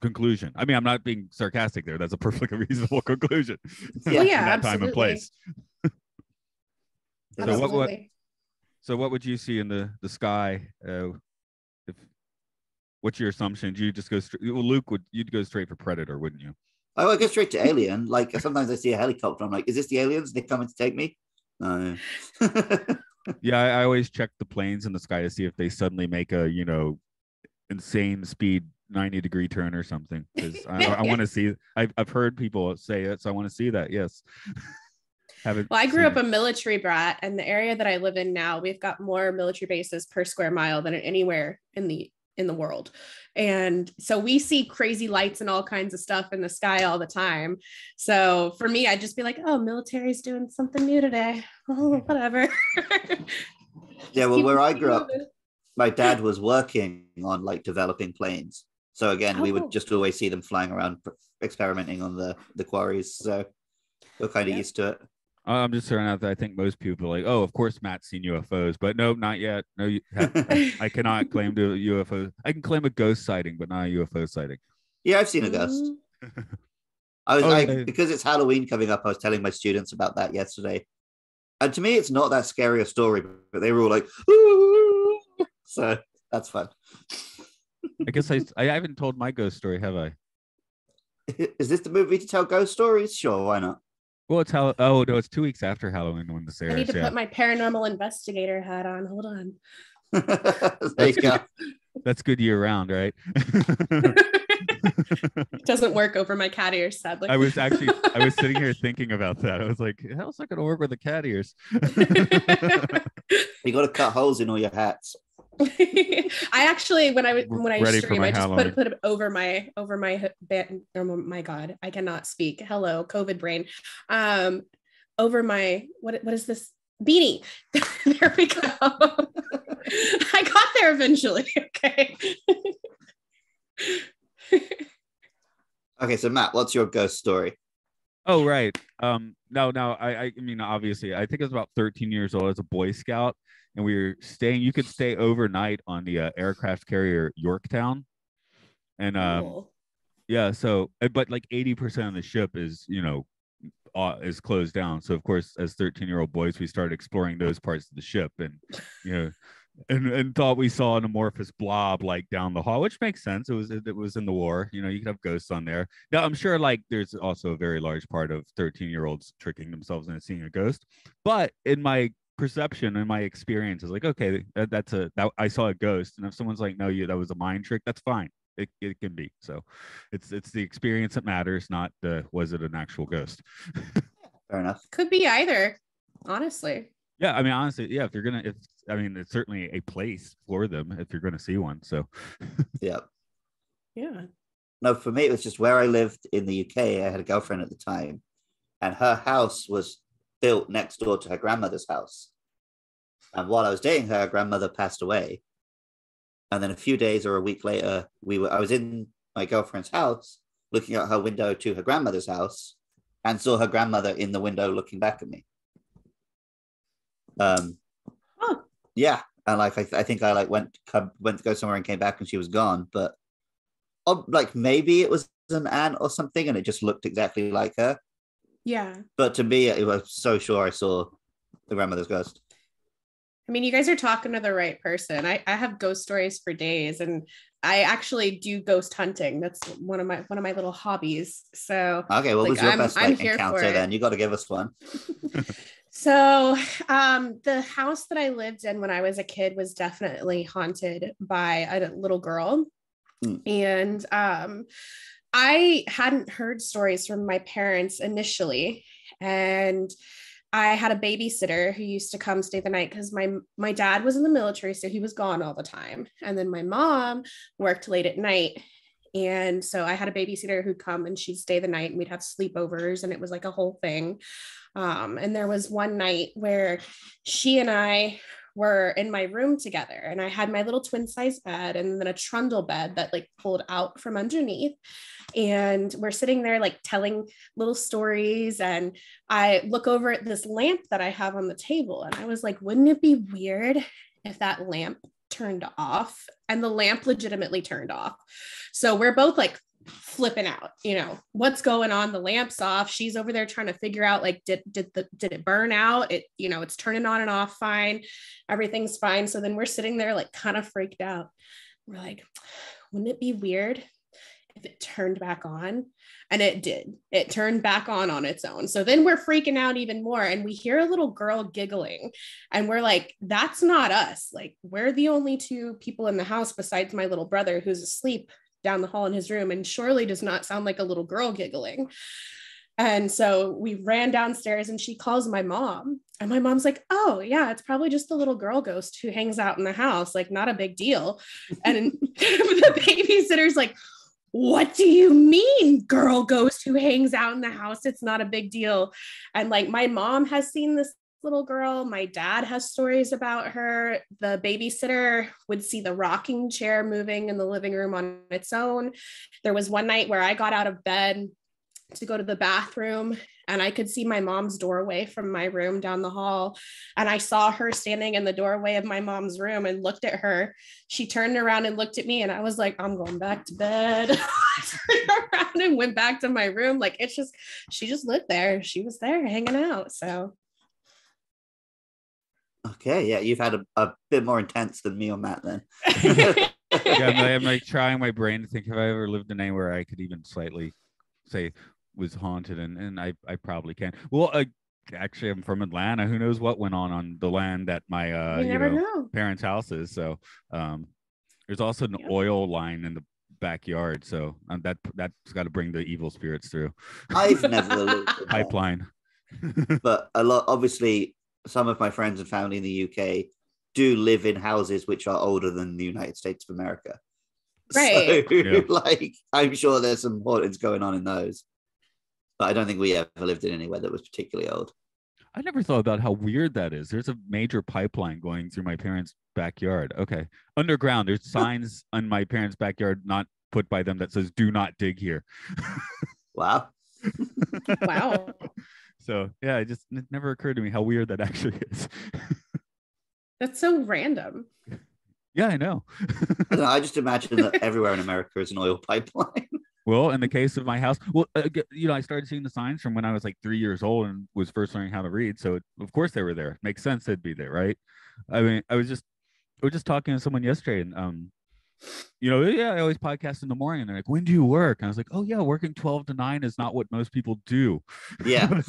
conclusion. I mean, I'm not being sarcastic there. That's a perfectly reasonable conclusion. Yeah, yeah, that time and place. So what would you see in the sky? What's your assumption? Do you just go straight? Well, you'd go straight for Predator, wouldn't you? I would go straight to Alien. Like sometimes I see a helicopter, I'm like, is this the aliens? Are they coming to take me? No. Yeah, I always check the planes in the sky to see if they suddenly make a, insane speed 90-degree turn or something. Because I want to see. I've heard people say it, so I want to see that. Yes. Well, I grew up a military brat, and the area that I live in now, we've got more military bases per square mile than anywhere in the world. And so we see crazy lights and all kinds of stuff in the sky all the time. So for me, I'd just be like, oh, military's doing something new today. Oh, whatever. Yeah, well, where I grew up, my dad was working on like developing planes. So again, we would just always see them flying around experimenting on the quarries. So we're kind of used to it. I'm just throwing out that I think most people are like, oh, of course Matt's seen UFOs, but no, not yet. No, I cannot claim to UFO. I can claim a ghost sighting, but not a UFO sighting. Yeah, I've seen a ghost. Because it's Halloween coming up, I was telling my students about that yesterday. And to me, it's not that scary a story, but they were all like, ooh! So that's fun. I guess I haven't told my ghost story, have I? Is this the movie to tell ghost stories? Sure, why not? Well, it's no, it's 2 weeks after Halloween when this airs. I need to put my paranormal investigator hat on. Hold on. There you go. That's good year round, right? It doesn't work over my cat ears, sadly. I was sitting here thinking about that. I was like, how's that going to work with the cat ears? You got to cut holes in all your hats. I actually, when I stream, I just put it over my band. Oh my God, I cannot speak. Hello, COVID brain. Over my what is this beanie? There we go. I got there eventually. Okay. Okay, so Matt, what's your ghost story? Oh, right. No, I mean, obviously, I think I was about 13 years old as a Boy Scout, and we were staying. You could stay overnight on the aircraft carrier Yorktown, and yeah. So, but like 80% of the ship is is closed down. So of course, as 13-year-old boys, we started exploring those parts of the ship, and and thought we saw an amorphous blob like down the hall, which makes sense. It was in the war. You could have ghosts on there. Now I'm sure like there's also a very large part of 13-year-olds tricking themselves into seeing a ghost. But in my perception and my experience is like, okay, that I saw a ghost, and if someone's like, no, that was a mind trick, that's fine. It can be. So it's the experience that matters, not was it an actual ghost. Fair enough. Could be either, honestly. Yeah, I mean, honestly, yeah. It's certainly a place for them if you're gonna see one. So yeah. No, for me, it was just where I lived in the UK. I had a girlfriend at the time, and her house was built next door to her grandmother's house. And while I was dating her grandmother passed away. And then a few days or a week later, I was in my girlfriend's house, looking out her window to her grandmother's house, and saw her grandmother in the window looking back at me. Yeah, and like I think I like went to go somewhere and came back, and she was gone. But like maybe it was an aunt or something, and it just looked exactly like her. Yeah. But to me, it was so sure I saw the grandmother's ghost. I mean, you guys are talking to the right person. I have ghost stories for days, and I actually do ghost hunting. That's one of my little hobbies. So okay, what was your best encounter then? You got to give us one. So the house that I lived in when I was a kid was definitely haunted by a little girl. And I hadn't heard stories from my parents initially. And I had a babysitter who used to come stay the night because my dad was in the military, so he was gone all the time. And then my mom worked late at night. And so I had a babysitter who'd come and she'd stay the night and we'd have sleepovers, and it was like a whole thing. And there was one night where she and I were in my room together, and I had my little twin size bed and then a trundle bed that like pulled out from underneath. And we're sitting there like telling little stories. And I look over at this lamp that I have on the table, and I was like, wouldn't it be weird if that lamp turned off? And the lamp legitimately turned off. So we're both like flipping out, what's going on? The lamp's off. She's over there trying to figure out like, did it burn out? It's turning on and off fine. Everything's fine. So then we're sitting there like kind of freaked out. We're like, wouldn't it be weird if it turned back on? And it did. It turned back on its own. So then we're freaking out even more, and we hear a little girl giggling, and we're like, that's not us. Like, we're the only two people in the house besides my little brother, who's asleep down the hall in his room, and surely does not sound like a little girl giggling. And so we ran downstairs, and she calls my mom, and my mom's like, oh yeah, it's probably just the little girl ghost who hangs out in the house, like not a big deal. And the babysitter's like, what do you mean, girl ghost who hangs out in the house? It's not a big deal. And like, my mom has seen this little girl. My dad has stories about her. The babysitter would see the rocking chair moving in the living room on its own. There was one night where I got out of bed to go to the bathroom, and I could see my mom's doorway from my room down the hall. And I saw her standing in the doorway of my mom's room and looked at her. She turned around and looked at me, and I was like, I'm going back to bed. I turned around and went back to my room. Like, she just lived there. She was there hanging out. So. Okay, yeah, you've had a bit more intense than me or Matt then. Yeah, I'm like trying my brain to think if I ever lived in anywhere I could even slightly say was haunted, and I probably can. Well, actually, I'm from Atlanta. Who knows what went on the land that my you never know. parents' house is. So there's also an oil line in the backyard, so that's got to bring the evil spirits through. I've never lived in pipeline. But obviously some of my friends and family in the UK do live in houses which are older than the United States of America. Right. So, yeah. Like, I'm sure there's some hauntings going on in those. But I don't think we ever lived in anywhere that was particularly old. I never thought about how weird that is. There's a major pipeline going through my parents' backyard. Okay. Underground. There's signs on my parents' backyard not put by them that says, do not dig here. Wow. Wow. So, yeah, it never occurred to me how weird that actually is. That's so random. Yeah, I know. I just imagine that everywhere in America is an oil pipeline. Well, in the case of my house, I started seeing the signs from when I was like 3 years old and was first learning how to read. So, of course, they were there. Makes sense they'd be there, right? I mean, I was just talking to someone yesterday, and I always podcast in the morning, and they're like, when do you work? And I was like, oh yeah, working 12 to 9 is not what most people do. Yeah.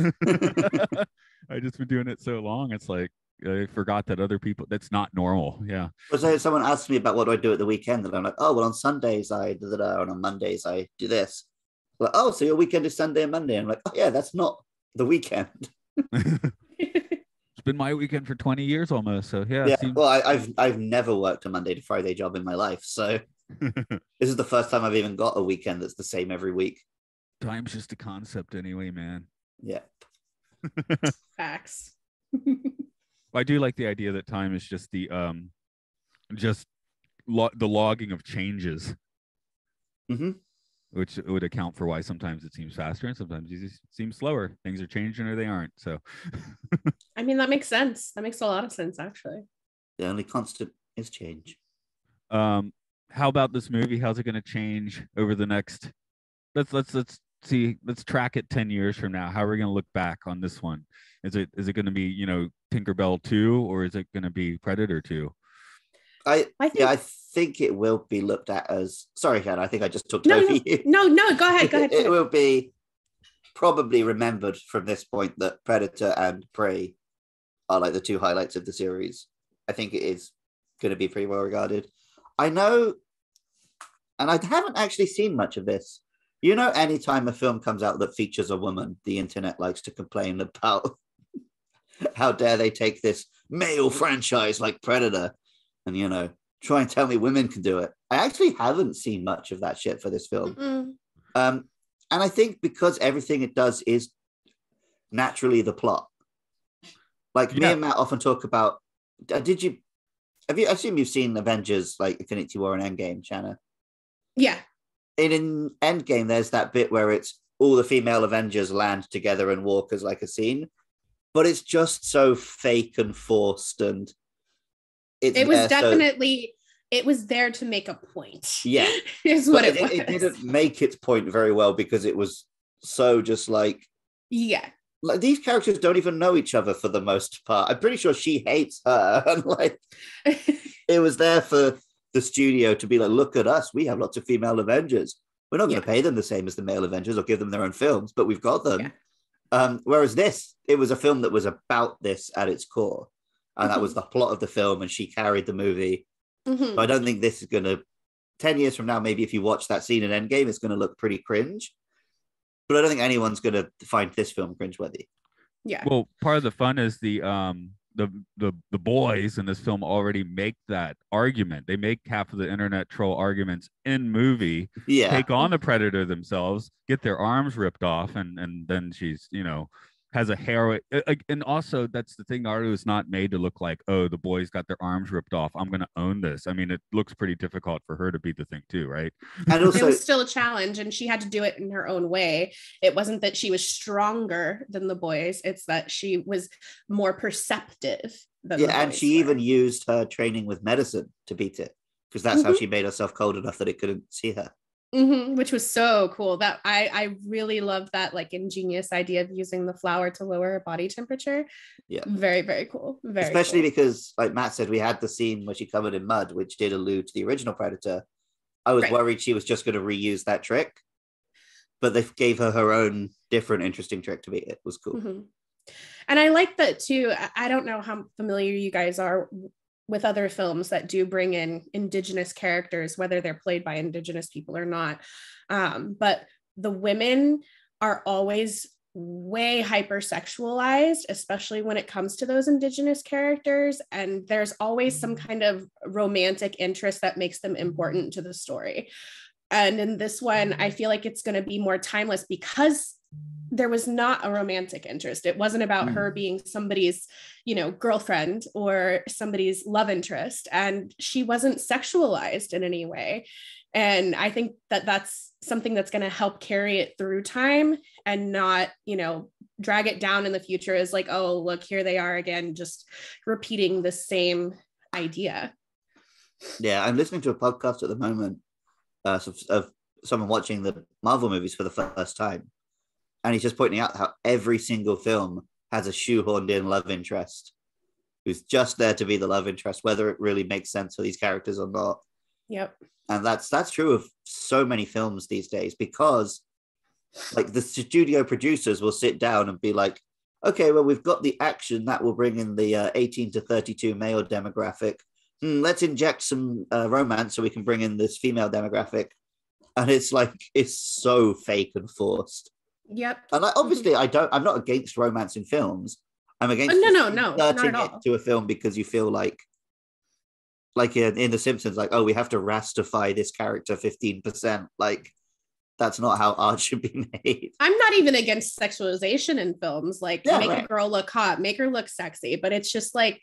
I just been doing it so long. It's like, I forgot that other people, that's not normal. Yeah. So someone asked me about what do I do at the weekend, and I'm like, oh, well, on Sundays I do that, and on Mondays I do this. Like, oh, so your weekend is Sunday and Monday? And I'm like, oh yeah, that's not the weekend. It's been my weekend for 20 years almost. So yeah. Well, I've never worked a Monday to Friday job in my life, so this is the first time I've even got a weekend that's the same every week. Time's just a concept anyway, man. Yeah. Facts. I do like the idea that time is just the the logging of changes, which would account for why sometimes it seems faster and sometimes it seems slower. Things are changing or they aren't. So, I mean, that makes sense. That makes a lot of sense, actually. The only constant is change. How about this movie? How's it going to change over the next? Let's see. Let's track it 10 years from now. How are we going to look back on this one? Is it going to be, Tinkerbell 2, or is it going to be Predator 2? I think it will be looked at as. Sorry, Shana, I think I just took over you. No, go ahead. It will be probably remembered from this point that Predator and Prey are like the two highlights of the series. I think it is going to be pretty well regarded. I know, and I haven't actually seen much of this. Anytime a film comes out that features a woman, the internet likes to complain about How dare they take this male franchise like Predator and, you know, try and tell me women can do it. I actually haven't seen much of that shit for this film. And I think because everything it does is naturally the plot. Like me and Matt often talk about, I assume you've seen Avengers like Infinity War and Endgame, Shana? Yeah. In Endgame, there's that bit where it's all the female Avengers land together and walk as like a scene, but it's just so fake and forced, and it was definitely it was there to make a point. Yeah, is what it was. It didn't make its point very well because it was so just like like these characters don't even know each other for the most part. I'm pretty sure she hates her, and like it was there for the studio to be like, look at us, we have lots of female Avengers. We're not going to pay them the same as the male Avengers or give them their own films, but we've got them. Whereas this, it was a film that was about this at its core. And that was the plot of the film, and she carried the movie. So I don't think this is going to, 10 years from now, maybe if you watch that scene in Endgame, it's going to look pretty cringe. But I don't think anyone's going to find this film cringeworthy. Yeah. Well, part of the fun is the boys in this film already make that argument. They make half of the internet troll arguments in movie, take on the Predator themselves, get their arms ripped off, and then she's, you know, has a hair. And also that's the thing, Naruto is not made to look like, oh, the boys got their arms ripped off, I'm gonna own this. I mean, it looks pretty difficult for her to be the thing too, right? And also, it was still a challenge, and she had to do it in her own way. It wasn't that she was stronger than the boys, it's that she was more perceptive than the boys and she even used her training with medicine to beat it, because that's how she made herself cold enough that it couldn't see her. Which was so cool. That I really love that like ingenious idea of using the flower to lower her body temperature. Yeah, very, very cool. Especially cool. because, like Matt said, we had the scene where she covered in mud, which did allude to the original Predator. I was worried she was just going to reuse that trick, but they gave her own different, interesting trick to beat it. It was cool. And I like that too. I don't know how familiar you guys are with other films that do bring in indigenous characters, whether they're played by indigenous people or not. But the women are always way hypersexualized, especially when it comes to those indigenous characters. And there's always some kind of romantic interest that makes them important to the story. And in this one, I feel like it's going to be more timeless because there was not a romantic interest. It wasn't about her being somebody's, you know, girlfriend or somebody's love interest. And she wasn't sexualized in any way. And I think that that's something that's going to help carry it through time and not, you know, drag it down in the future as like, oh, look, here they are again, just repeating the same idea. Yeah, I'm listening to a podcast at the moment of someone watching the Marvel movies for the first time. And he's just pointing out how every single film has a shoehorned in love interest who's just there to be the love interest, whether it really makes sense for these characters or not. Yep. And that's true of so many films these days, because like the studio producers will sit down and be like, okay, well, we've got the action that will bring in the 18 to 32 male demographic. Let's inject some romance so we can bring in this female demographic. And it's like, it's so fake and forced. Yep. And like, obviously, I'm not against romance in films. I'm against no, not at all. To a film because you feel like in The Simpsons, like, oh, we have to rastify this character 15%. Like, that's not how art should be made. I'm not even against sexualization in films. Like, make a girl look hot, make her look sexy. But it's just like,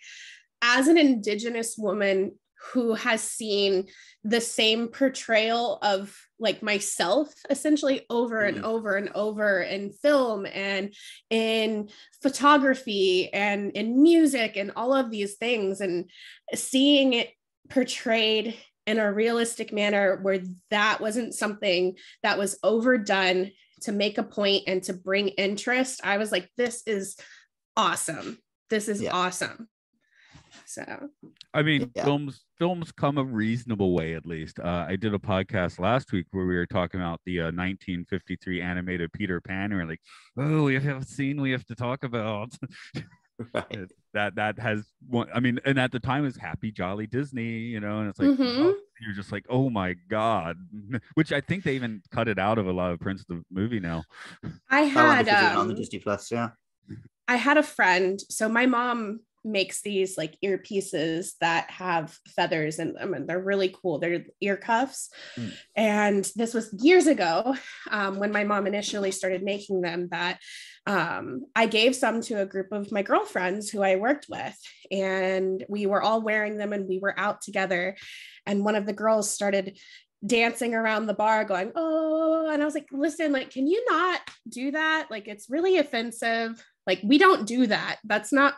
as an indigenous woman who has seen the same portrayal of like myself essentially over and over and over in film and in photography and in music and all of these things, and seeing it portrayed in a realistic manner where that wasn't something that was overdone to make a point and to bring interest, I was like, this is awesome. This is awesome. So I mean, films come a reasonable way, at least. I did a podcast last week where we were talking about the 1953 animated Peter Pan, and we're like, oh, we have a scene we have to talk about. Right. that has one. I mean, and at the time it was Happy Jolly Disney, you know, and it's like, oh, you're just like, oh my God, which I think they even cut it out of a lot of prints of the movie now. I had on the Disney Plus, I had a friend. So my mom makes these like earpieces that have feathers in them, and they're really cool. They're ear cuffs. And this was years ago, when my mom initially started making them, that I gave some to a group of my girlfriends who I worked with, and we were all wearing them and we were out together. And one of the girls started dancing around the bar going, oh, and I was like, listen, like, can you not do that? Like, it's really offensive. Like, we don't do that. That's not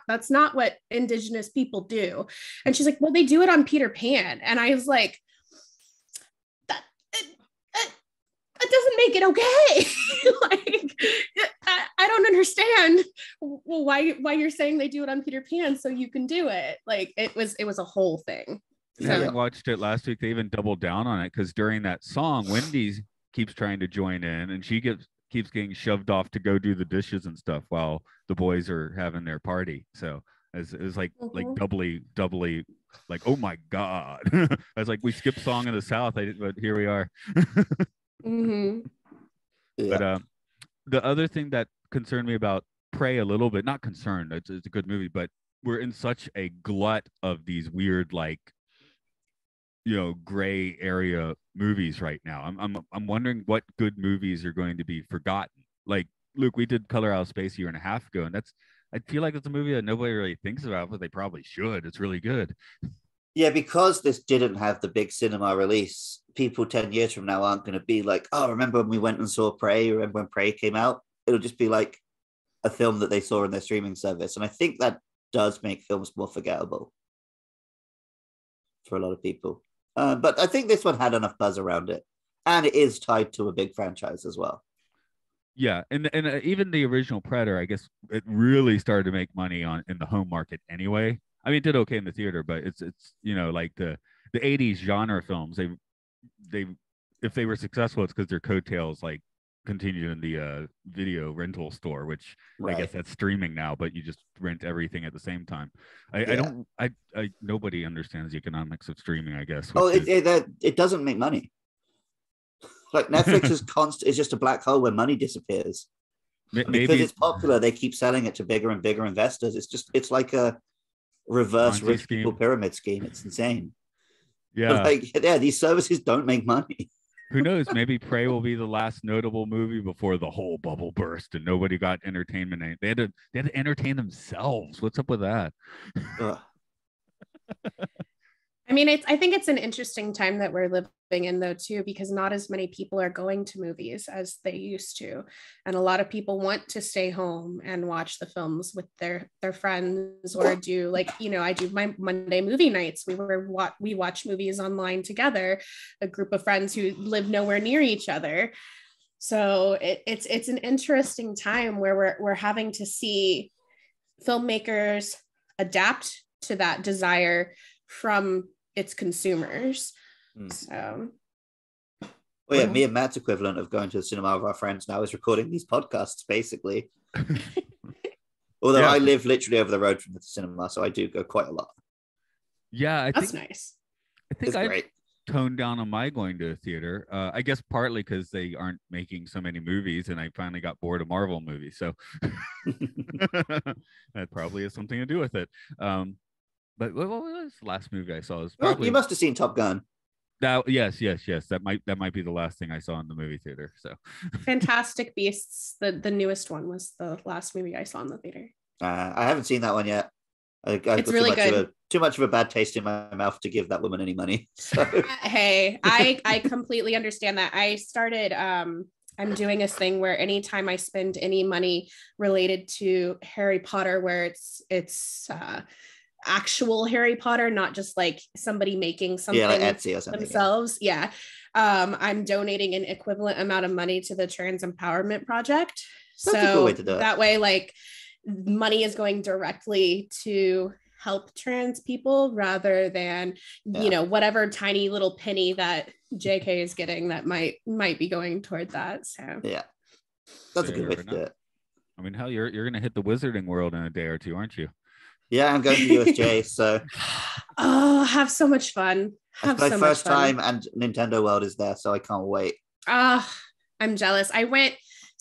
what indigenous people do. And she's like, well, they do it on Peter Pan. And I was like, that doesn't make it okay. Like, I don't understand why you're saying they do it on Peter Pan so you can do it. Like, it was a whole thing. So, having watched it last week, they even doubled down on it, because during that song, Wendy keeps trying to join in, and she keeps getting shoved off to go do the dishes and stuff while the boys are having their party. So it was like doubly like, oh my God. I was like, we skipped song in the South, but here we are. But the other thing that concerned me about Prey a little bit, not concerned, it's a good movie, but we're in such a glut of these weird, like, gray area movies right now. I'm wondering what good movies are going to be forgotten. Like, Luke, we did Color Out of Space a year and a half ago, and I feel like it's a movie that nobody really thinks about, but they probably should. It's really good. Yeah, because this didn't have the big cinema release, people 10 years from now aren't going to be like, oh, remember when we went and saw Prey? Remember when Prey came out? It'll just be like a film that they saw in their streaming service. And I think that does make films more forgettable for a lot of people. But I think this one had enough buzz around it. And it is tied to a big franchise as well. Yeah, and even the original Predator, I guess it really started to make money in the home market anyway. I mean, it did okay in the theater, but it's like the 80s genre films, they if they were successful, it's because their coattails like continued in the video rental store, which I guess that's streaming now, but you just rent everything at the same time. I nobody understands the economics of streaming, I guess. It doesn't make money. Like, Netflix is just a black hole where money disappears. Because it's popular, they keep selling it to bigger and bigger investors. It's like a reverse rich people pyramid scheme. It's insane. Yeah. These services don't make money. Who knows? Maybe Prey will be the last notable movie before the whole bubble burst and nobody got entertainment. They had to entertain themselves. What's up with that? I mean, I think it's an interesting time that we're living in, though, too, because not as many people are going to movies as they used to. And a lot of people want to stay home and watch the films with their friends, or do, like, I do my Monday movie nights. We watch movies online together, a group of friends who live nowhere near each other. So it's an interesting time where we're having to see filmmakers adapt to that desire from its consumers. So, well, yeah, me and Matt's equivalent of going to the cinema with our friends now is recording these podcasts, basically. Although I live literally over the road from the cinema, so I do go quite a lot. Yeah, that's nice. I think I toned down on my going to a theater. I guess partly because they aren't making so many movies, and I finally got bored of Marvel movies. So that probably has something to do with it. But what was the last movie I saw? You must have seen Top Gun. Yes. That might be the last thing I saw in the movie theater. So, Fantastic Beasts, the newest one, was the last movie I saw in the theater. I haven't seen that one yet. It's really good. Too much of a bad taste in my mouth to give that woman any money. So. Hey, I completely understand that. I started. I'm doing this thing where anytime I spend any money related to Harry Potter, where it's actual Harry Potter, not just like somebody making something like Etsy or something, themselves. I'm donating an equivalent amount of money to the Trans Empowerment Project. That's a cool way to do it. That way, like, money is going directly to help trans people rather than whatever tiny little penny that JK is getting that might be going toward that. So that's a good way to do it. I mean, hell, you're gonna hit the wizarding world in a day or two, aren't you? Yeah, I'm going to USJ, so have so much fun. It's my first time, and Nintendo World is there, so I can't wait. I'm jealous. I went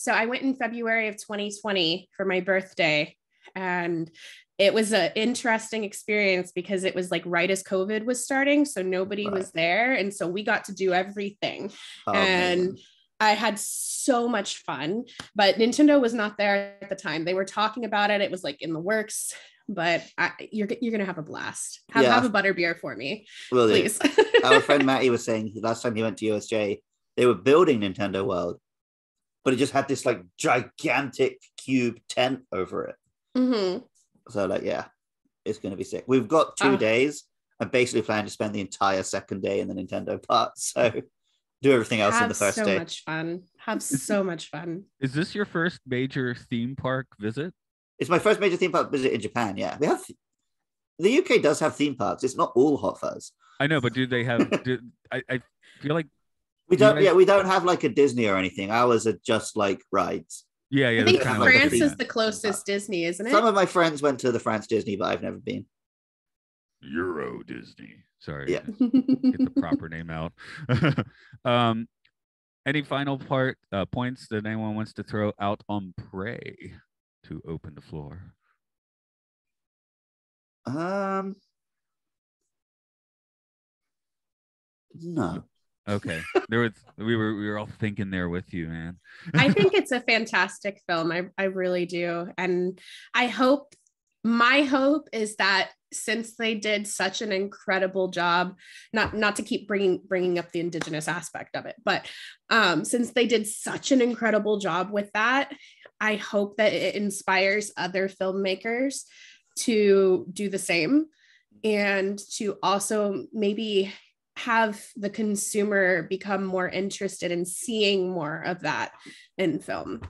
in February of 2020 for my birthday, and it was an interesting experience because it was like right as COVID was starting, so nobody was there, and so we got to do everything. And man, I had so much fun, but Nintendo was not there at the time. They were talking about it. It was like in the works, but you're gonna have a blast. Have a butterbeer for me, please. Our friend Matty was saying last time he went to USJ, they were building Nintendo World, but it just had this like gigantic cube tent over it. Mm-hmm. So like, yeah, it's gonna be sick. We've got 2 days. I basically plan to spend the entire second day in the Nintendo part. So do everything else in the first day. Have so much fun. Is this your first major theme park visit? It's my first major theme park visit in Japan. Yeah, we have. The UK does have theme parks. It's not all Hot Fuzz. I know, but do they have? I feel like we don't. Yeah, we don't have like a Disney or anything. Ours are just like rides. Yeah. I think France is the closest Disney, isn't it? Some of my friends went to the France Disney, but I've never been. Euro Disney. Sorry. Yeah. Get the proper name out. Any final points that anyone wants to throw out on Prey to open the floor? No. Okay. We were all thinking there with you, man. I think it's a fantastic film. I really do. And my hope is that since they did such an incredible job, not to keep bringing up the indigenous aspect of it, but since they did such an incredible job with that, I hope that it inspires other filmmakers to do the same, and to also maybe have the consumer become more interested in seeing more of that in film.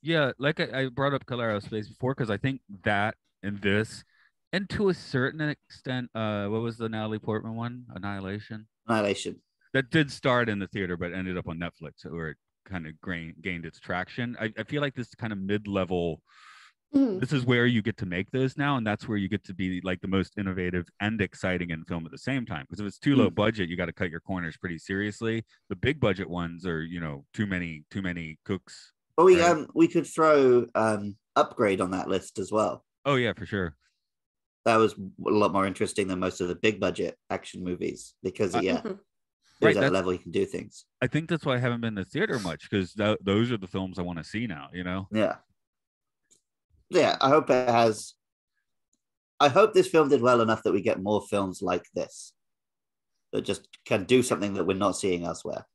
Yeah, like I brought up Color Out of Space before, because I think that and this, and to a certain extent, what was the Natalie Portman one? Annihilation. That did start in the theater, but ended up on Netflix, where it kind of gained its traction. I feel like this kind of mid-level, this is where you get to make those now, and that's where you get to be like the most innovative and exciting in film at the same time. Because if it's too low budget, you got to cut your corners pretty seriously. The big budget ones are, too many cooks. Well, we could throw Upgrade on that list as well. Oh yeah, for sure. That was a lot more interesting than most of the big budget action movies, because there's that level you can do things. I think that's why I haven't been to theater much, because those are the films I want to see now. Yeah, I hope it has. I hope this film did well enough that we get more films like this that just can do something that we're not seeing elsewhere.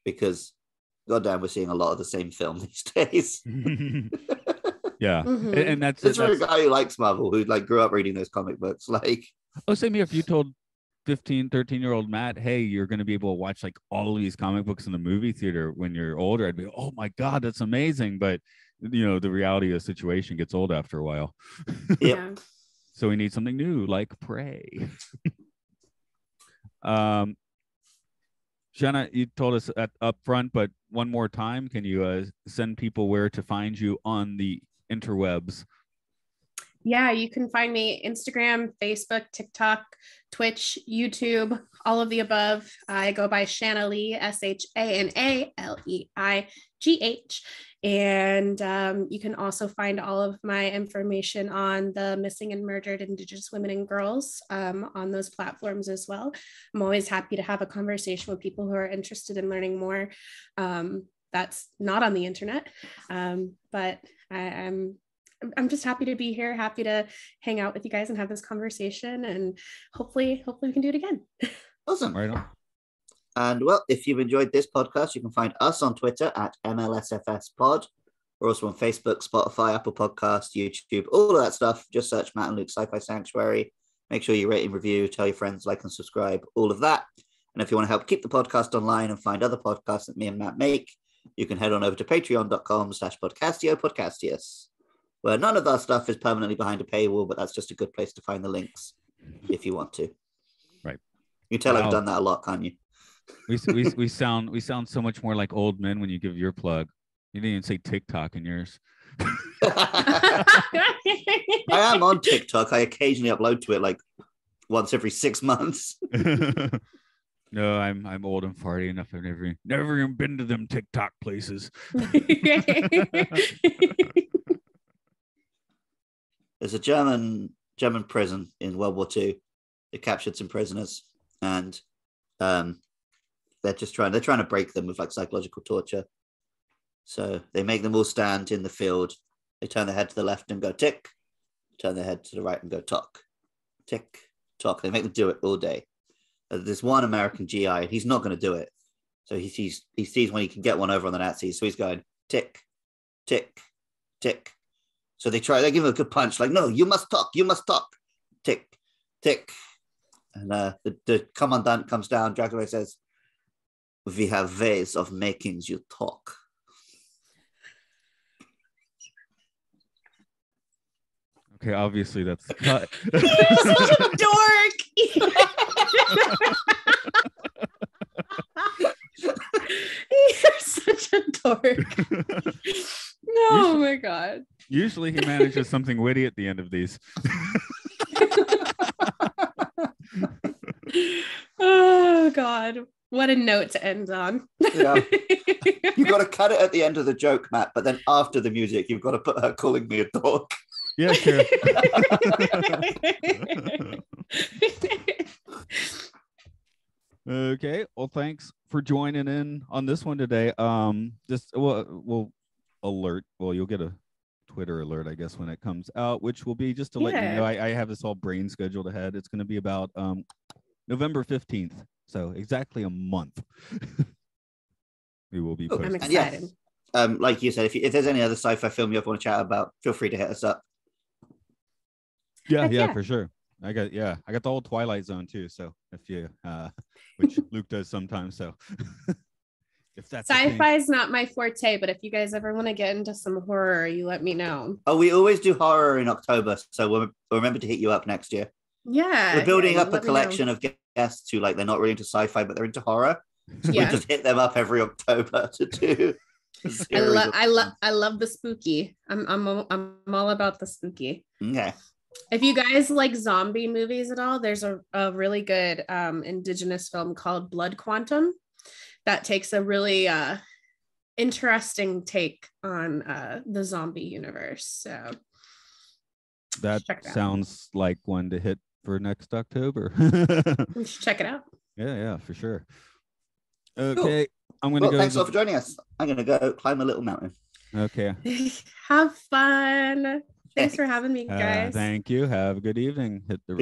Because goddamn, we're seeing a lot of the same film these days. Yeah. And that's for a guy who likes Marvel, who like grew up reading those comic books. Like, same here. If you told 13-year-old Matt, hey, you're going to be able to watch like all of these comic books in the movie theater when you're older, I'd be, oh my God, that's amazing. But the reality of the situation gets old after a while. Yeah. So we need something new, like Prey. Shana, you told us up front, but one more time, can you send people where to find you on the interwebs? Yeah, you can find me Instagram, Facebook, TikTok, Twitch, YouTube, all of the above. I go by Shana Leigh, SHANALEIGH. And you can also find all of my information on the missing and murdered Indigenous women and girls on those platforms as well. I'm always happy to have a conversation with people who are interested in learning more. That's not on the internet, but I'm just happy to be here, happy to hang out with you guys and have this conversation, and hopefully we can do it again. Awesome. Right on. And well, if you've enjoyed this podcast, you can find us on Twitter at MLSFSPod. We're also on Facebook, Spotify, Apple Podcasts, YouTube, all of that stuff. Just search Matt and Luke's Sci-Fi Sanctuary. Make sure you rate and review, tell your friends, like and subscribe, all of that. And if you want to help keep the podcast online and find other podcasts that me and Matt make, you can head on over to patreon.com/podcastio, where none of our stuff is permanently behind a paywall, but that's just a good place to find the links if you want to. Right. You can tell I've done that a lot, can't you? We sound so much more like old men when you give your plug. You didn't even say TikTok in yours. I am on TikTok. I occasionally upload to it like once every 6 months. No, I'm old and farty enough. I've never even been to them TikTok places. there's a German prison in World War II. They captured some prisoners, and they're trying to break them with like psychological torture. So they make them all stand in the field. They turn their head to the left and go tick, turn their head to the right and go tock, tick, tock. They make them do it all day. There's one American GI, and he's not going to do it. So he sees when he can get one over on the Nazis. So he's going tick, tick, tick. So they give him a good punch, like, no, you must talk, tick, tick. And the commandant comes down. Dracula says, we have ways of making you talk. Okay, obviously that's the cut. You're such a dork. You're such a dork. Oh my god. Usually he manages something witty at the end of these. Oh god. What a note to end on. Yeah. You've got to cut it at the end of the joke, Matt, but then after the music, you've got to put her calling me a dork. Yeah, sure. Okay, well, thanks for joining in on this one today. We'll alert. Well, you'll get a Twitter alert, I guess, when it comes out, which will be just to let you know. I have this all brain scheduled ahead. It's going to be about November 15th, so exactly a month. We will be posting. I'm excited. Yes, like you said, if there's any other sci-fi film you ever want to chat about, feel free to hit us up. Yeah, for sure. I got the whole Twilight Zone too. So if you, which Luke does sometimes. So if that's sci-fi is not my forte, but if you guys ever want to get into some horror, you let me know. Oh, we always do horror in October, so we'll remember to hit you up next year. Yeah, we're building up a collection of guests who they're not really into sci-fi, but they're into horror. So we just hit them up every October to do. I love the spooky. I'm all about the spooky. Okay. If you guys like zombie movies at all, there's a really good indigenous film called Blood Quantum that takes a really interesting take on the zombie universe. So that sounds like one to hit for next October. Check it out. Yeah, for sure. Okay, cool. I'm gonna go. Thanks all for joining us. I'm gonna go climb a little mountain. Okay. Have fun. Thanks for having me, guys. Thank you. Have a good evening. Hit the